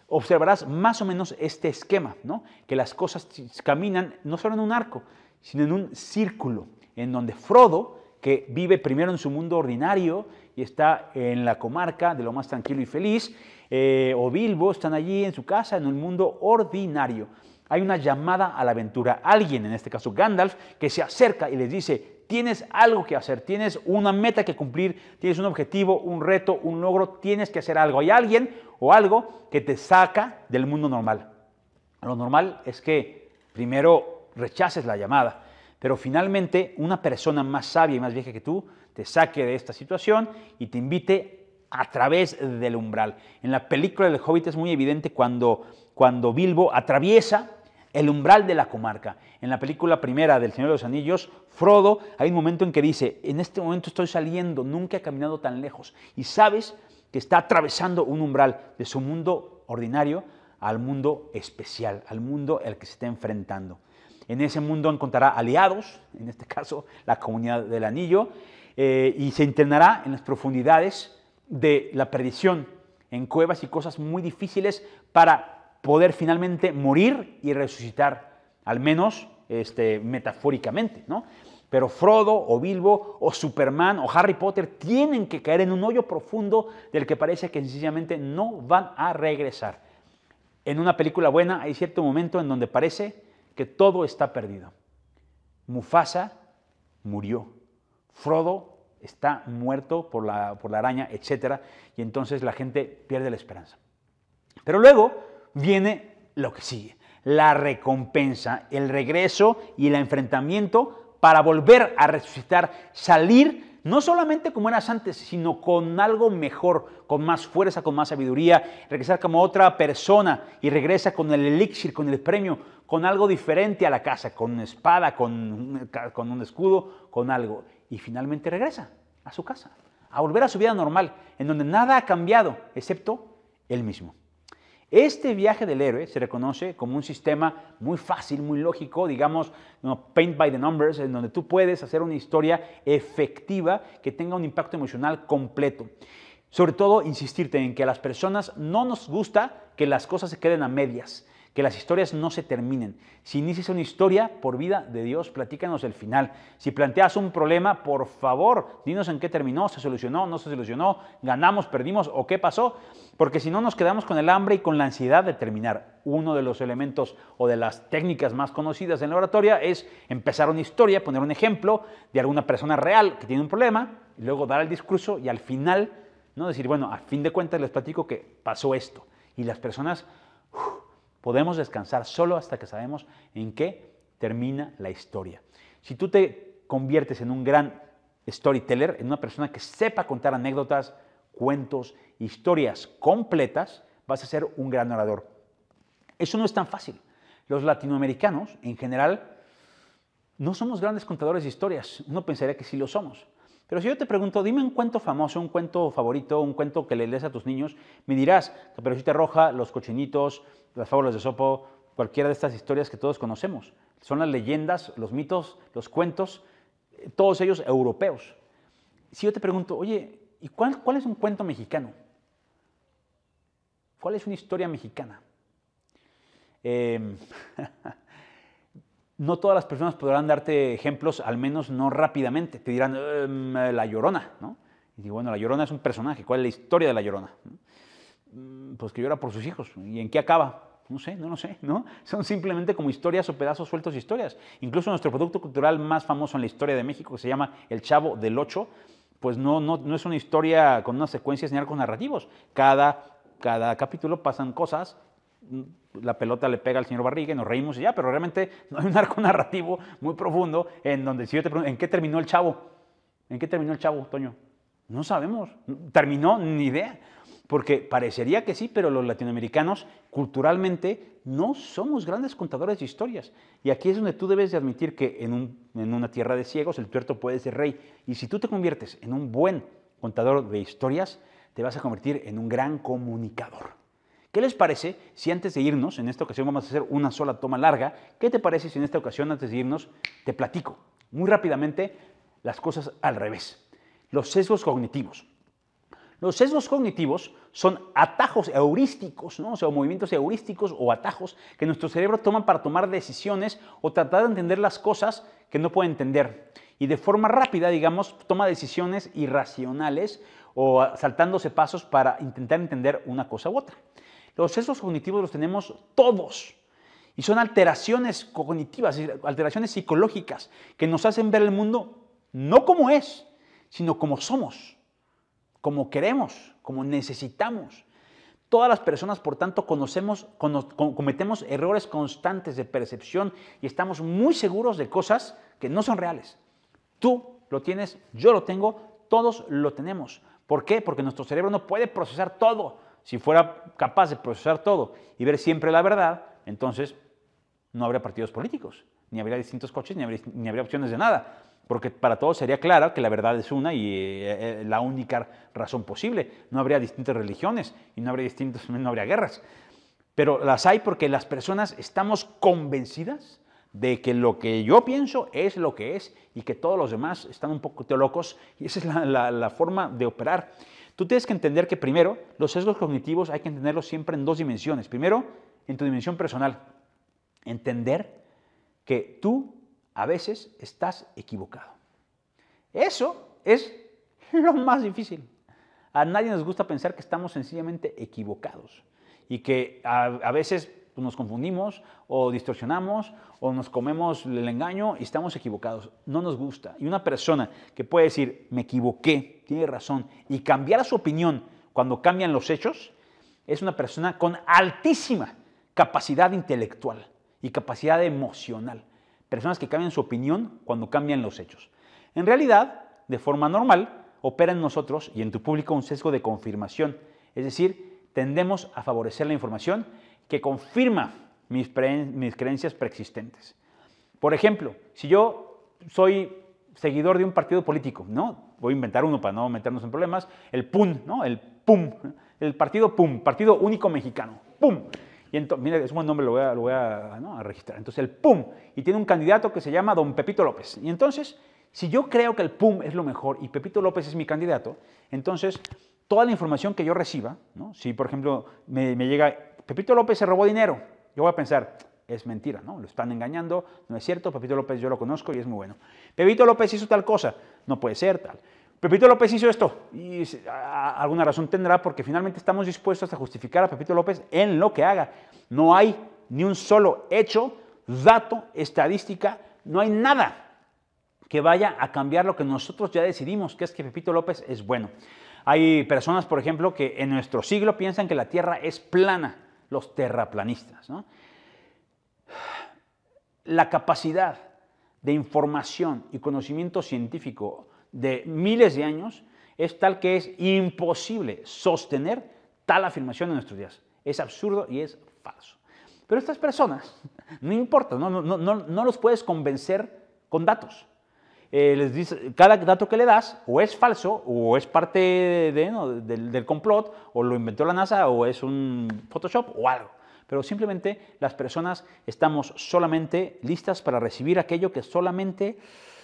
Observarás más o menos este esquema, ¿no? Que las cosas caminan no solo en un arco, sino en un círculo, en donde Frodo, que vive primero en su mundo ordinario y está en la comarca de lo más tranquilo y feliz, o Bilbo están allí en su casa en un mundo ordinario. Hay una llamada a la aventura. Alguien, en este caso Gandalf, que se acerca y les dice: tienes algo que hacer, tienes una meta que cumplir, tienes un objetivo, un reto, un logro, tienes que hacer algo. Hay alguien o algo que te saca del mundo normal. Lo normal es que primero rechaces la llamada, pero finalmente una persona más sabia y más vieja que tú te saque de esta situación y te invite a través del umbral. En la película del Hobbit es muy evidente cuando Bilbo atraviesa el umbral de la comarca. En la película primera del Señor de los Anillos, Frodo, hay un momento en que dice: en este momento estoy saliendo, nunca he caminado tan lejos. Y sabes que está atravesando un umbral de su mundo ordinario al mundo especial, al mundo al que se está enfrentando. En ese mundo encontrará aliados, en este caso la Comunidad del Anillo, y se internará en las profundidades de la perdición, en cuevas y cosas muy difíciles para poder finalmente morir y resucitar, al menos metafóricamente, ¿no? Pero Frodo o Bilbo o Superman o Harry Potter tienen que caer en un hoyo profundo del que parece que sencillamente no van a regresar. En una película buena hay cierto momento en donde parece que todo está perdido. Mufasa murió, Frodo está muerto por la araña, etc. Y entonces la gente pierde la esperanza. Pero luego viene lo que sigue, la recompensa, el regreso y el enfrentamiento para volver a resucitar, salir no solamente como eras antes, sino con algo mejor, con más fuerza, con más sabiduría, regresar como otra persona y regresa con el elixir, con el premio, con algo diferente a la casa, con una espada, con un escudo, con algo. Y finalmente regresa a su casa, a volver a su vida normal, en donde nada ha cambiado, excepto él mismo. Este viaje del héroe se reconoce como un sistema muy fácil, muy lógico, digamos, paint by the numbers, en donde tú puedes hacer una historia efectiva que tenga un impacto emocional completo. Sobre todo, insistirte en que a las personas no nos gusta que las cosas se queden a medias, que las historias no se terminen. Si inicias una historia, por vida de Dios, platícanos el final. Si planteas un problema, por favor, dinos en qué terminó, se solucionó, no se solucionó, ganamos, perdimos o qué pasó, porque si no nos quedamos con el hambre y con la ansiedad de terminar. Uno de los elementos o de las técnicas más conocidas en la oratoria es empezar una historia, poner un ejemplo de alguna persona real que tiene un problema, y luego dar el discurso y al final, ¿no? Decir, bueno, a fin de cuentas les platico que pasó esto. Y las personas podemos descansar solo hasta que sabemos en qué termina la historia. Si tú te conviertes en un gran storyteller, en una persona que sepa contar anécdotas, cuentos, historias completas, vas a ser un gran orador. Eso no es tan fácil. Los latinoamericanos, en general, no somos grandes contadores de historias. Uno pensaría que sí lo somos. Pero si yo te pregunto, dime un cuento famoso, un cuento favorito, un cuento que le lees a tus niños, me dirás Caperucita Roja, Los Cochinitos, Las Fábulas de Esopo, cualquiera de estas historias que todos conocemos. Son las leyendas, los mitos, los cuentos, todos ellos europeos. Si yo te pregunto, oye, ¿y cuál es un cuento mexicano? ¿Cuál es una historia mexicana? No todas las personas podrán darte ejemplos, al menos no rápidamente. Te dirán, La Llorona, ¿no? Y digo, bueno, La Llorona es un personaje. ¿Cuál es la historia de La Llorona? Pues que llora por sus hijos. ¿Y en qué acaba? No sé, no lo sé, ¿no? Son simplemente como historias o pedazos sueltos de historias. Incluso nuestro producto cultural más famoso en la historia de México, que se llama El Chavo del Ocho, pues no es una historia con unas secuencias ni arcos narrativos. Cada capítulo pasan cosas, la pelota le pega al señor Barriga y nos reímos y ya, pero realmente no hay un arco narrativo muy profundo en donde si yo te pregunto, ¿en qué terminó el Chavo? ¿En qué terminó el Chavo, Toño? No sabemos, terminó ni idea, porque parecería que sí, pero los latinoamericanos culturalmente no somos grandes contadores de historias. Y aquí es donde tú debes de admitir que en una tierra de ciegos el tuerto puede ser rey. Y si tú te conviertes en un buen contador de historias, te vas a convertir en un gran comunicador. ¿Qué les parece si antes de irnos, en esta ocasión vamos a hacer una sola toma larga, qué te parece si en esta ocasión antes de irnos te platico muy rápidamente las cosas al revés? Los sesgos cognitivos. Los sesgos cognitivos son atajos heurísticos, ¿no? O sea, movimientos heurísticos o atajos que nuestro cerebro toma para tomar decisiones o tratar de entender las cosas que no puede entender. Y de forma rápida, digamos, toma decisiones irracionales o saltándose pasos para intentar entender una cosa u otra. Los sesgos cognitivos los tenemos todos y son alteraciones cognitivas, alteraciones psicológicas que nos hacen ver el mundo no como es, sino como somos, como queremos, como necesitamos. Todas las personas, por tanto, cometemos errores constantes de percepción y estamos muy seguros de cosas que no son reales. Tú lo tienes, yo lo tengo, todos lo tenemos. ¿Por qué? Porque nuestro cerebro no puede procesar todo. Si fuera capaz de procesar todo y ver siempre la verdad, entonces no habría partidos políticos, ni habría distintos coches, ni habría opciones de nada, porque para todos sería claro que la verdad es una y la única razón posible. No habría distintas religiones y no habría guerras. Pero las hay porque las personas estamos convencidas de que lo que yo pienso es lo que es y que todos los demás están un poco locos y esa es la forma de operar. Tú tienes que entender que primero, los sesgos cognitivos hay que entenderlos siempre en dos dimensiones. Primero, en tu dimensión personal. Entender que tú a veces estás equivocado. Eso es lo más difícil. A nadie nos gusta pensar que estamos sencillamente equivocados y que a veces nos confundimos o distorsionamos o nos comemos el engaño y estamos equivocados. No nos gusta. Y una persona que puede decir, me equivoqué, tiene razón, y cambiar su opinión cuando cambian los hechos, es una persona con altísima capacidad intelectual y capacidad emocional. Personas que cambian su opinión cuando cambian los hechos. En realidad, de forma normal, opera en nosotros y en tu público un sesgo de confirmación. Es decir, tendemos a favorecer la información que confirma mis creencias preexistentes. Por ejemplo, si yo soy seguidor de un partido político, ¿no? Voy a inventar uno para no meternos en problemas, el PUN, ¿no? El PUM, el partido PUM, Partido Único Mexicano, PUM. Y entonces, mira, es un buen nombre, lo voy a registrar. Entonces, el PUM, y tiene un candidato que se llama don Pepito López. Y entonces, si yo creo que el PUM es lo mejor y Pepito López es mi candidato, entonces, toda la información que yo reciba, ¿no? Si, por ejemplo, me llega, Pepito López se robó dinero, yo voy a pensar, es mentira, ¿no? Lo están engañando, no es cierto, Pepito López yo lo conozco y es muy bueno. Pepito López hizo tal cosa, no puede ser tal. Pepito López hizo esto y alguna razón tendrá porque finalmente estamos dispuestos a justificar a Pepito López en lo que haga. No hay ni un solo hecho, dato, estadística, no hay nada que vaya a cambiar lo que nosotros ya decidimos, que es que Pepito López es bueno. Hay personas, por ejemplo, que en nuestro siglo piensan que la Tierra es plana, los terraplanistas, ¿no? La capacidad de información y conocimiento científico de miles de años es tal que es imposible sostener tal afirmación en nuestros días. Es absurdo y es falso. Pero estas personas, no importa, no los puedes convencer con datos. Les dice, cada dato que le das o es falso o es parte del complot o lo inventó la NASA o es un Photoshop o algo. Pero simplemente las personas estamos solamente listas para recibir aquello que solamente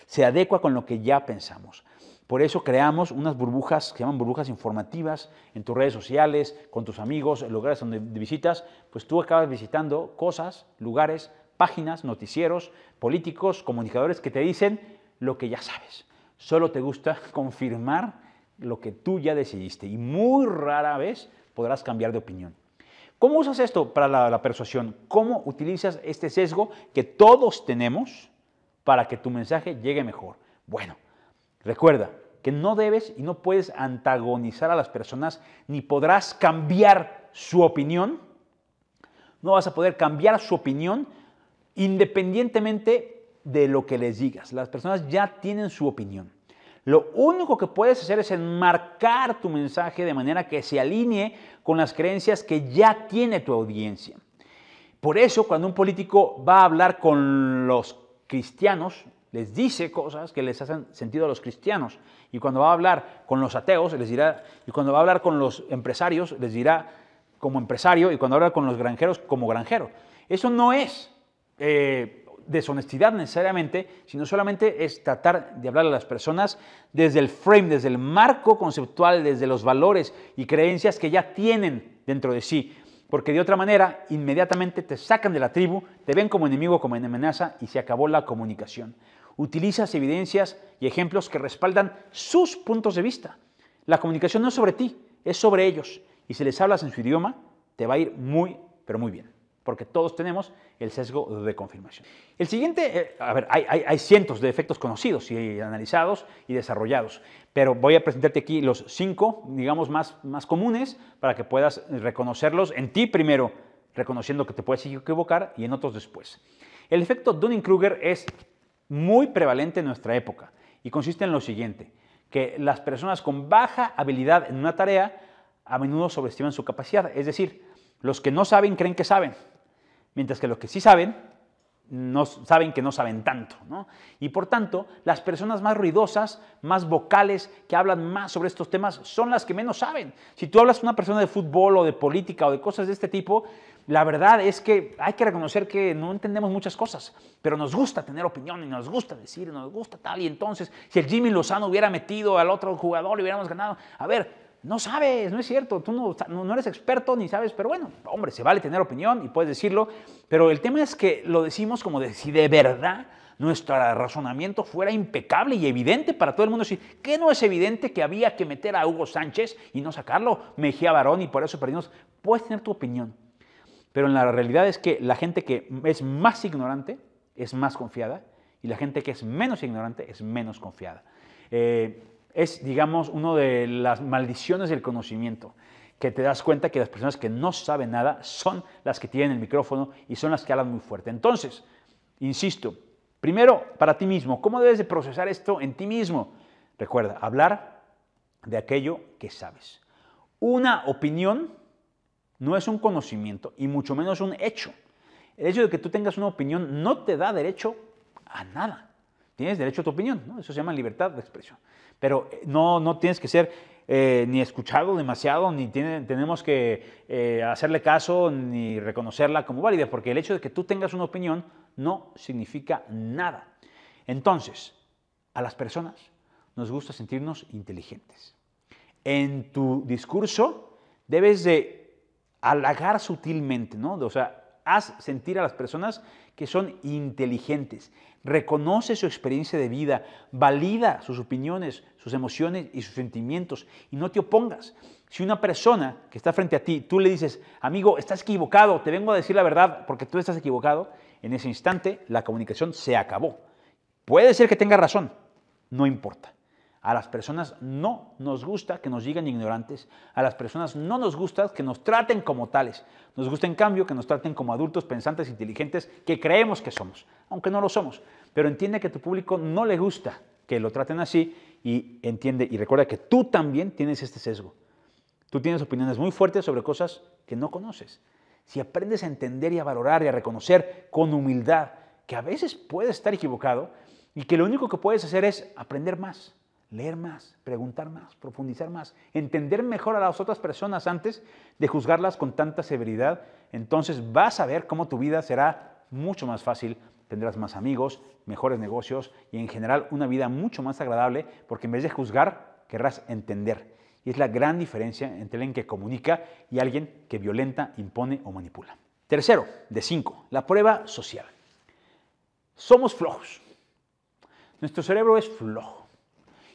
se adecua con lo que ya pensamos. Por eso creamos unas burbujas que se llaman burbujas informativas en tus redes sociales, con tus amigos, en lugares donde visitas, pues tú acabas visitando cosas, lugares, páginas, noticieros, políticos, comunicadores que te dicen lo que ya sabes. Solo te gusta confirmar lo que tú ya decidiste y muy rara vez podrás cambiar de opinión. ¿Cómo usas esto para la persuasión? ¿Cómo utilizas este sesgo que todos tenemos para que tu mensaje llegue mejor? Bueno, recuerda que no debes y no puedes antagonizar a las personas ni podrás cambiar su opinión. No vas a poder cambiar su opinión independientemente de lo que les digas. Las personas ya tienen su opinión. Lo único que puedes hacer es enmarcar tu mensaje de manera que se alinee con las creencias que ya tiene tu audiencia. Por eso, cuando un político va a hablar con los cristianos, les dice cosas que les hacen sentido a los cristianos. Y cuando va a hablar con los ateos, les dirá, y cuando va a hablar con los empresarios, les dirá como empresario, y cuando habla con los granjeros, como granjero. Eso no es deshonestidad necesariamente, sino solamente es tratar de hablar a las personas desde el frame, desde el marco conceptual, desde los valores y creencias que ya tienen dentro de sí. Porque de otra manera, inmediatamente te sacan de la tribu, te ven como enemigo, como amenaza y se acabó la comunicación. Utilizas evidencias y ejemplos que respaldan sus puntos de vista. La comunicación no es sobre ti, es sobre ellos. Y si les hablas en su idioma, te va a ir muy, pero muy bien. Porque todos tenemos el sesgo de confirmación. El siguiente, hay cientos de efectos conocidos y analizados y desarrollados, pero voy a presentarte aquí los 5, digamos, más comunes para que puedas reconocerlos en ti primero, reconociendo que te puedes equivocar y en otros después. El efecto Dunning-Kruger es muy prevalente en nuestra época y consiste en lo siguiente, que las personas con baja habilidad en una tarea a menudo sobreestiman su capacidad, es decir, los que no saben creen que saben, mientras que los que sí saben, no saben que no saben tanto, ¿no? Y por tanto, las personas más ruidosas, más vocales, que hablan más sobre estos temas, son las que menos saben. Si tú hablas con una persona de fútbol o de política o de cosas de este tipo, la verdad es que hay que reconocer que no entendemos muchas cosas, pero nos gusta tener opinión y nos gusta decir, nos gusta tal, y entonces, si el Jimmy Lozano hubiera metido al otro jugador y hubiéramos ganado, a ver, no sabes, no es cierto, tú no eres experto ni sabes, pero bueno, hombre, se vale tener opinión y puedes decirlo, pero el tema es que lo decimos como de si de verdad nuestro razonamiento fuera impecable y evidente para todo el mundo. ¿Qué no es evidente que había que meter a Hugo Sánchez y no sacarlo? Mejía Barón y por eso perdimos. Puedes tener tu opinión, pero en la realidad es que la gente que es más ignorante es más confiada y la gente que es menos ignorante es menos confiada. Es, digamos, una de las maldiciones del conocimiento, que te das cuenta que las personas que no saben nada son las que tienen el micrófono y son las que hablan muy fuerte. Entonces, insisto, primero, para ti mismo, ¿cómo debes de procesar esto en ti mismo? Recuerda, hablar de aquello que sabes. Una opinión no es un conocimiento y mucho menos un hecho. El hecho de que tú tengas una opinión no te da derecho a nada. Tienes derecho a tu opinión, ¿no? Eso se llama libertad de expresión. Pero no tienes que ser ni escuchado demasiado, ni tenemos que hacerle caso, ni reconocerla como válida, porque el hecho de que tú tengas una opinión no significa nada. Entonces, a las personas nos gusta sentirnos inteligentes. En tu discurso debes de halagar sutilmente, ¿no? O sea, Haz sentir a las personas que son inteligentes. Reconoce su experiencia de vida, valida sus opiniones, sus emociones y sus sentimientos y no te opongas. Si una persona que está frente a ti, tú le dices, amigo, estás equivocado, te vengo a decir la verdad porque tú estás equivocado, en ese instante la comunicación se acabó. Puede ser que tenga razón, no importa. A las personas no nos gusta que nos digan ignorantes, a las personas no nos gusta que nos traten como tales. Nos gusta en cambio que nos traten como adultos pensantes, inteligentes, que creemos que somos, aunque no lo somos. Pero entiende que a tu público no le gusta que lo traten así y entiende y recuerda que tú también tienes este sesgo. Tú tienes opiniones muy fuertes sobre cosas que no conoces. Si aprendes a entender y a valorar y a reconocer con humildad que a veces puedes estar equivocado y que lo único que puedes hacer es aprender más, leer más, preguntar más, profundizar más, entender mejor a las otras personas antes de juzgarlas con tanta severidad, entonces vas a ver cómo tu vida será mucho más fácil, tendrás más amigos, mejores negocios y en general una vida mucho más agradable porque en vez de juzgar, querrás entender. Y es la gran diferencia entre alguien que comunica y alguien que violenta, impone o manipula. Tercero, de 5, la prueba social. Somos flojos. Nuestro cerebro es flojo.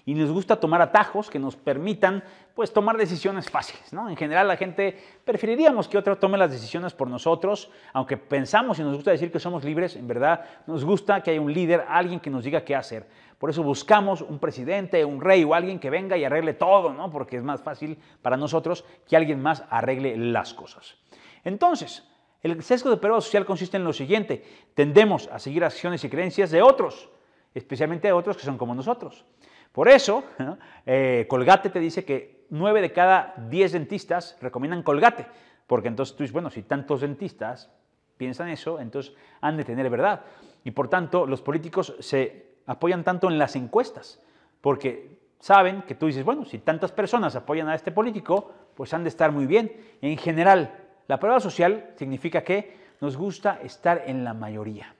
Y nos gusta tomar atajos que nos permitan pues, tomar decisiones fáciles, ¿no? En general la gente preferiríamos que otro tome las decisiones por nosotros, aunque pensamos y nos gusta decir que somos libres, en verdad nos gusta que haya un líder, alguien que nos diga qué hacer. Por eso buscamos un presidente, un rey o alguien que venga y arregle todo, ¿no? Porque es más fácil para nosotros que alguien más arregle las cosas. Entonces, el sesgo de prueba social consiste en lo siguiente: tendemos a seguir acciones y creencias de otros, especialmente de otros que son como nosotros. Por eso, Colgate te dice que 9 de cada 10 dentistas recomiendan Colgate, porque entonces tú dices, bueno, si tantos dentistas piensan eso, entonces han de tener verdad. Y por tanto, los políticos se apoyan tanto en las encuestas, porque saben que tú dices, bueno, si tantas personas apoyan a este político, pues han de estar muy bien. En general, la prueba social significa que nos gusta estar en la mayoría.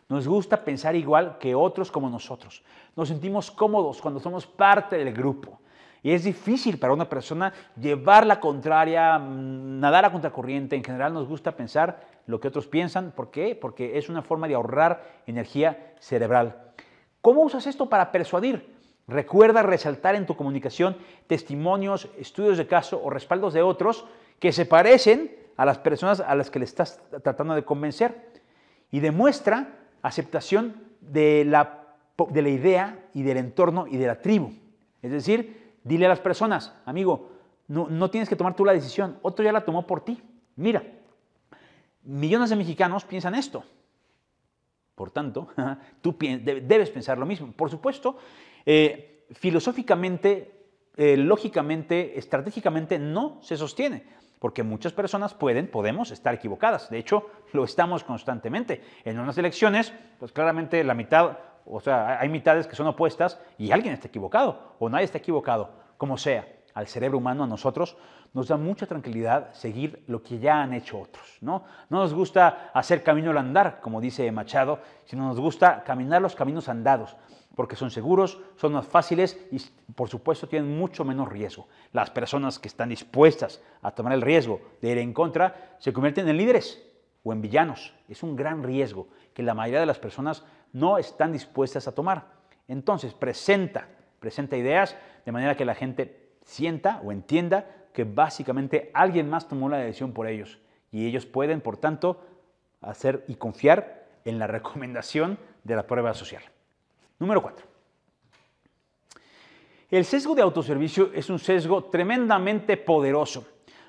Nos gusta pensar igual que otros como nosotros. Nos sentimos cómodos cuando somos parte del grupo. Y es difícil para una persona llevar la contraria, nadar a contracorriente. En general nos gusta pensar lo que otros piensan. ¿Por qué? Porque es una forma de ahorrar energía cerebral. ¿Cómo usas esto para persuadir? Recuerda resaltar en tu comunicación testimonios, estudios de caso o respaldos de otros que se parecen a las personas a las que le estás tratando de convencer. Y demuestra aceptación de la idea y del entorno y de la tribu. Es decir, dile a las personas, amigo, no tienes que tomar tú la decisión, otro ya la tomó por ti. Mira, millones de mexicanos piensan esto. Por tanto, tú debes pensar lo mismo. Por supuesto, filosóficamente, lógicamente, estratégicamente no se sostiene. Porque muchas personas podemos estar equivocadas. De hecho, lo estamos constantemente. En unas elecciones, pues claramente la mitad, o sea, hay mitades que son opuestas y alguien está equivocado o nadie está equivocado. Como sea, al cerebro humano, a nosotros, nos da mucha tranquilidad seguir lo que ya han hecho otros, ¿no? No nos gusta hacer camino al andar, como dice Machado, sino nos gusta caminar los caminos andados, porque son seguros, son más fáciles y, por supuesto, tienen mucho menos riesgo. Las personas que están dispuestas a tomar el riesgo de ir en contra se convierten en líderes o en villanos. Es un gran riesgo que la mayoría de las personas no están dispuestas a tomar. Entonces, presenta ideas de manera que la gente sienta o entienda que básicamente alguien más tomó la decisión por ellos y ellos pueden, por tanto, hacer y confiar en la recomendación de la prueba social. Número 4. El sesgo de autoservicio es un sesgo tremendamente poderoso.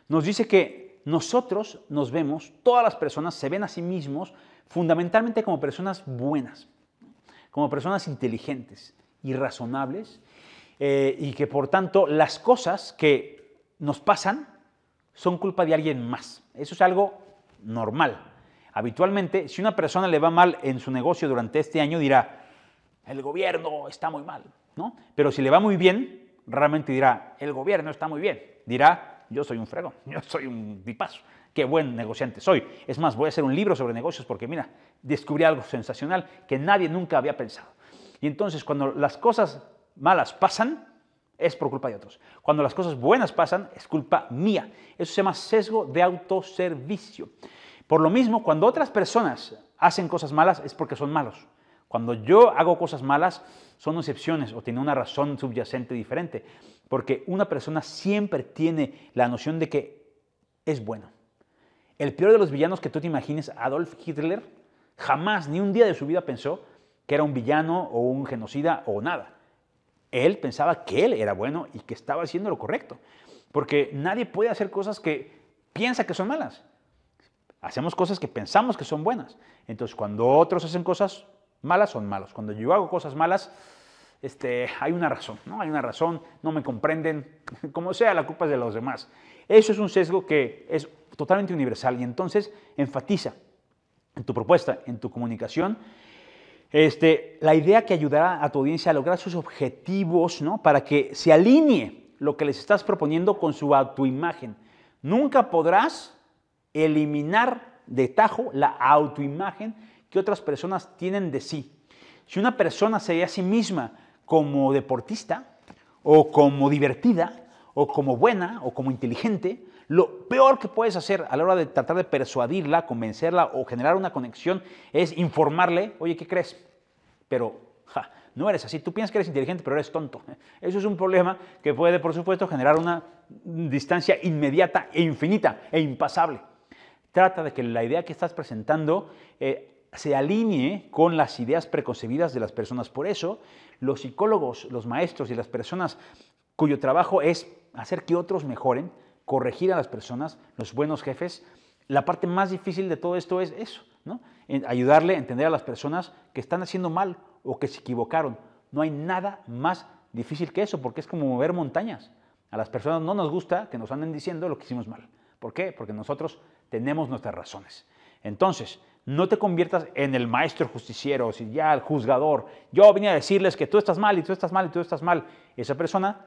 Nos dice que nosotros nos vemos, todas las personas se ven a sí mismos fundamentalmente como personas buenas, como personas inteligentes y razonables, y que por tanto las cosas que nos pasan son culpa de alguien más. Eso es algo normal. Habitualmente, si una persona le va mal en su negocio durante este año, dirá, el gobierno está muy mal, ¿no? Pero si le va muy bien, realmente dirá, el gobierno está muy bien. Dirá, yo soy un fregón, yo soy un tipazo, qué buen negociante soy. Es más, voy a hacer un libro sobre negocios porque, mira, descubrí algo sensacional que nadie nunca había pensado. Y entonces, cuando las cosas malas pasan, es por culpa de otros. Cuando las cosas buenas pasan, es culpa mía. Eso se llama sesgo de autoservicio. Por lo mismo, cuando otras personas hacen cosas malas es porque son malos. Cuando yo hago cosas malas son excepciones o tiene una razón subyacente diferente. Porque una persona siempre tiene la noción de que es bueno. El peor de los villanos que tú te imagines, Adolf Hitler, jamás, ni un día de su vida pensó que era un villano o un genocida o nada. Él pensaba que él era bueno y que estaba haciendo lo correcto. Porque nadie puede hacer cosas que piensa que son malas. Hacemos cosas que pensamos que son buenas. Entonces, cuando otros hacen cosas malas, son malos. Cuando yo hago cosas malas, hay una razón, ¿no? Hay una razón, no me comprenden, como sea, la culpa es de los demás. Eso es un sesgo que es totalmente universal y entonces enfatiza en tu propuesta, en tu comunicación, la idea que ayudará a tu audiencia a lograr sus objetivos, ¿no? Para que se alinee lo que les estás proponiendo con su autoimagen. Nunca podrás eliminar de tajo la autoimagen que otras personas tienen de sí. Si una persona se ve a sí misma como deportista, o como divertida, o como buena, o como inteligente, lo peor que puedes hacer a la hora de tratar de persuadirla, convencerla o generar una conexión es informarle, oye, ¿qué crees? Pero no eres así, tú piensas que eres inteligente, pero eres tonto. Eso es un problema que puede, por supuesto, generar una distancia inmediata e infinita e impasable. Trata de que la idea que estás presentando se alinee con las ideas preconcebidas de las personas. Por eso, los psicólogos, los maestros y las personas cuyo trabajo es hacer que otros mejoren, corregir a las personas, los buenos jefes, la parte más difícil de todo esto es eso, ¿no? Ayudarle a entender a las personas que están haciendo mal o que se equivocaron. No hay nada más difícil que eso, porque es como mover montañas. A las personas no nos gusta que nos anden diciendo lo que hicimos mal. ¿Por qué? Porque nosotros tenemos nuestras razones. Entonces, no te conviertas en el maestro justiciero, si ya el juzgador. Yo vine a decirles que tú estás mal y tú estás mal y tú estás mal. Esa persona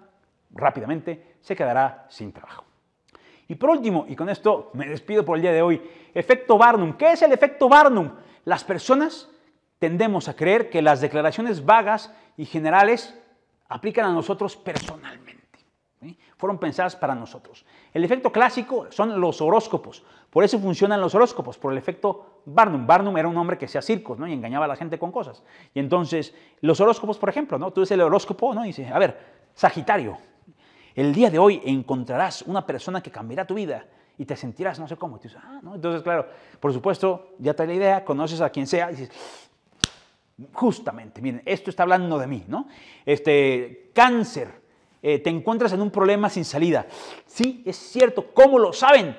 rápidamente se quedará sin trabajo. Y por último, y con esto me despido por el día de hoy, efecto Barnum. ¿Qué es el efecto Barnum? Las personas tendemos a creer que las declaraciones vagas y generales aplican a nosotros personalmente. ¿Sí? Fueron pensadas para nosotros. El efecto clásico son los horóscopos. Por eso funcionan los horóscopos, por el efecto Barnum. Barnum era un hombre que hacía circos, ¿no? Y engañaba a la gente con cosas. Y entonces, los horóscopos, por ejemplo, ¿no? Tú ves el horóscopo, ¿no? Y dice, a ver, Sagitario, el día de hoy encontrarás una persona que cambiará tu vida y te sentirás no sé cómo. Y tú dices, ¿no? Entonces, claro, por supuesto, ya te da la idea, conoces a quien sea y dices, justamente, miren, esto está hablando de mí, ¿no? Cáncer, te encuentras en un problema sin salida. Sí, es cierto, ¿cómo lo saben?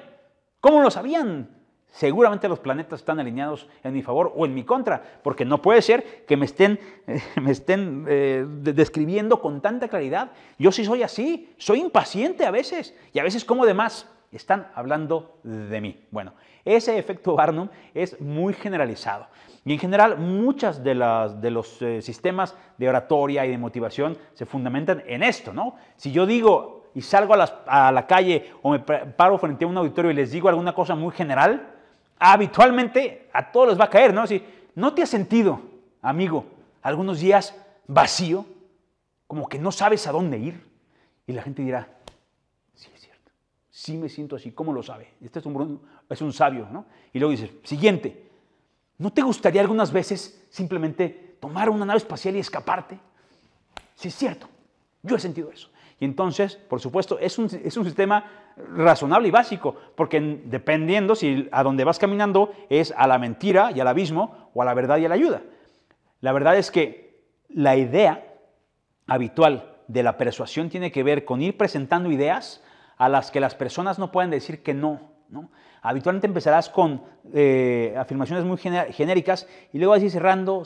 ¿Cómo lo sabían? Seguramente los planetas están alineados en mi favor o en mi contra, porque no puede ser que me estén describiendo con tanta claridad. Yo sí soy así, soy impaciente a veces y a veces como de más. Están hablando de mí. Bueno, ese efecto Barnum es muy generalizado. Y en general, muchas de los sistemas de oratoria y de motivación se fundamentan en esto, ¿no? Si yo digo y salgo a la calle o me paro frente a un auditorio y les digo alguna cosa muy general, habitualmente a todos les va a caer, ¿no? Si no te has sentido, amigo, algunos días vacío, como que no sabes a dónde ir, y la gente dirá, sí es cierto, sí me siento así, ¿cómo lo sabe? Este es un sabio, ¿no? Y luego dices, siguiente, ¿no te gustaría algunas veces simplemente tomar una nave espacial y escaparte? Sí es cierto, yo he sentido eso. Y entonces, por supuesto, es un sistema razonable y básico, porque dependiendo si a dónde vas caminando es a la mentira y al abismo o a la verdad y a la ayuda. La verdad es que la idea habitual de la persuasión tiene que ver con ir presentando ideas a las que las personas no pueden decir que no, ¿no? Habitualmente empezarás con afirmaciones muy genéricas y luego así cerrando,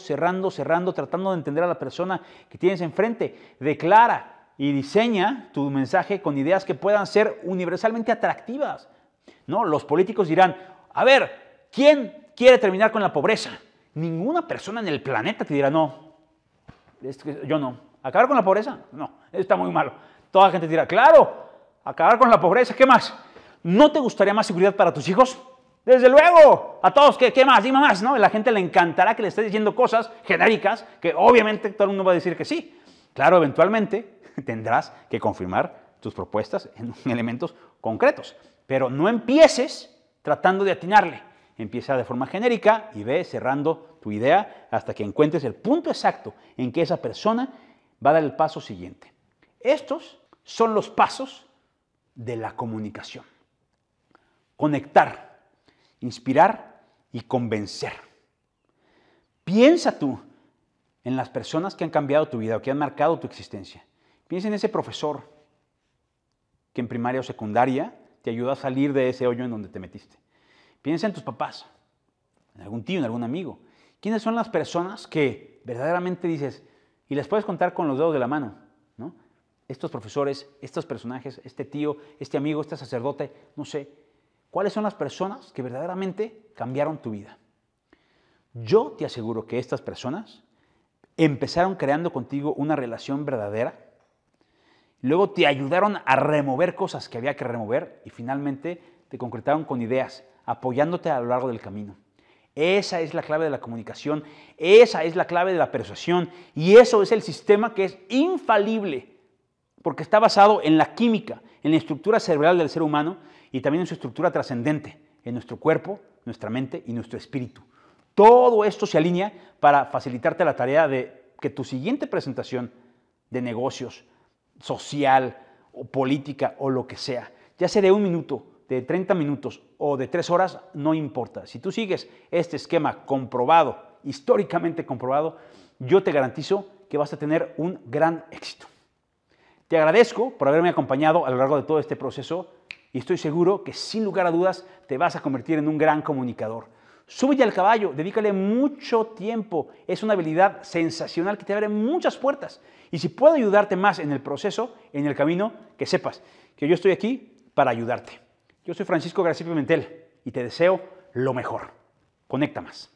tratando de entender a la persona que tienes enfrente. Declara y diseña tu mensaje con ideas que puedan ser universalmente atractivas, ¿no? Los políticos dirán, a ver, ¿quién quiere terminar con la pobreza? Ninguna persona en el planeta te dirá, no, yo no. ¿Acabar con la pobreza? No, está muy malo. Toda la gente dirá, claro, acabar con la pobreza, ¿qué más? ¿No te gustaría más seguridad para tus hijos? Desde luego, a todos, ¿qué más? Dime más, ¿no? A la gente le encantará que le estés diciendo cosas genéricas que obviamente todo el mundo va a decir que sí. Claro, eventualmente tendrás que confirmar tus propuestas en elementos concretos, pero no empieces tratando de atinarle. Empieza de forma genérica y ve cerrando tu idea hasta que encuentres el punto exacto en que esa persona va a dar el paso siguiente. Estos son los pasos de la comunicación. Conectar, inspirar y convencer. Piensa tú en las personas que han cambiado tu vida o que han marcado tu existencia. Piensa en ese profesor que en primaria o secundaria te ayudó a salir de ese hoyo en donde te metiste. Piensa en tus papás, en algún tío, en algún amigo. ¿Quiénes son las personas que verdaderamente dices y les puedes contar con los dedos de la mano, ¿no? Estos profesores, estos personajes, este tío, este amigo, este sacerdote, no sé. ¿Cuáles son las personas que verdaderamente cambiaron tu vida? Yo te aseguro que estas personas empezaron creando contigo una relación verdadera, luego te ayudaron a remover cosas que había que remover y finalmente te concretaron con ideas, apoyándote a lo largo del camino. Esa es la clave de la comunicación, esa es la clave de la persuasión y eso es el sistema que es infalible porque está basado en la química, en la estructura cerebral del ser humano y también en su estructura trascendente, en nuestro cuerpo, nuestra mente y nuestro espíritu. Todo esto se alinea para facilitarte la tarea de que tu siguiente presentación de negocios, social o política o lo que sea, ya sea de 1 minuto, de 30 minutos o de 3 horas, no importa. Si tú sigues este esquema comprobado, históricamente comprobado, yo te garantizo que vas a tener un gran éxito. Te agradezco por haberme acompañado a lo largo de todo este proceso y estoy seguro que sin lugar a dudas te vas a convertir en un gran comunicador. Súbete al caballo, dedícale mucho tiempo. Es una habilidad sensacional que te abre muchas puertas. Y si puedo ayudarte más en el proceso, en el camino, que sepas que yo estoy aquí para ayudarte. Yo soy Francisco García Pimentel y te deseo lo mejor. Conecta más.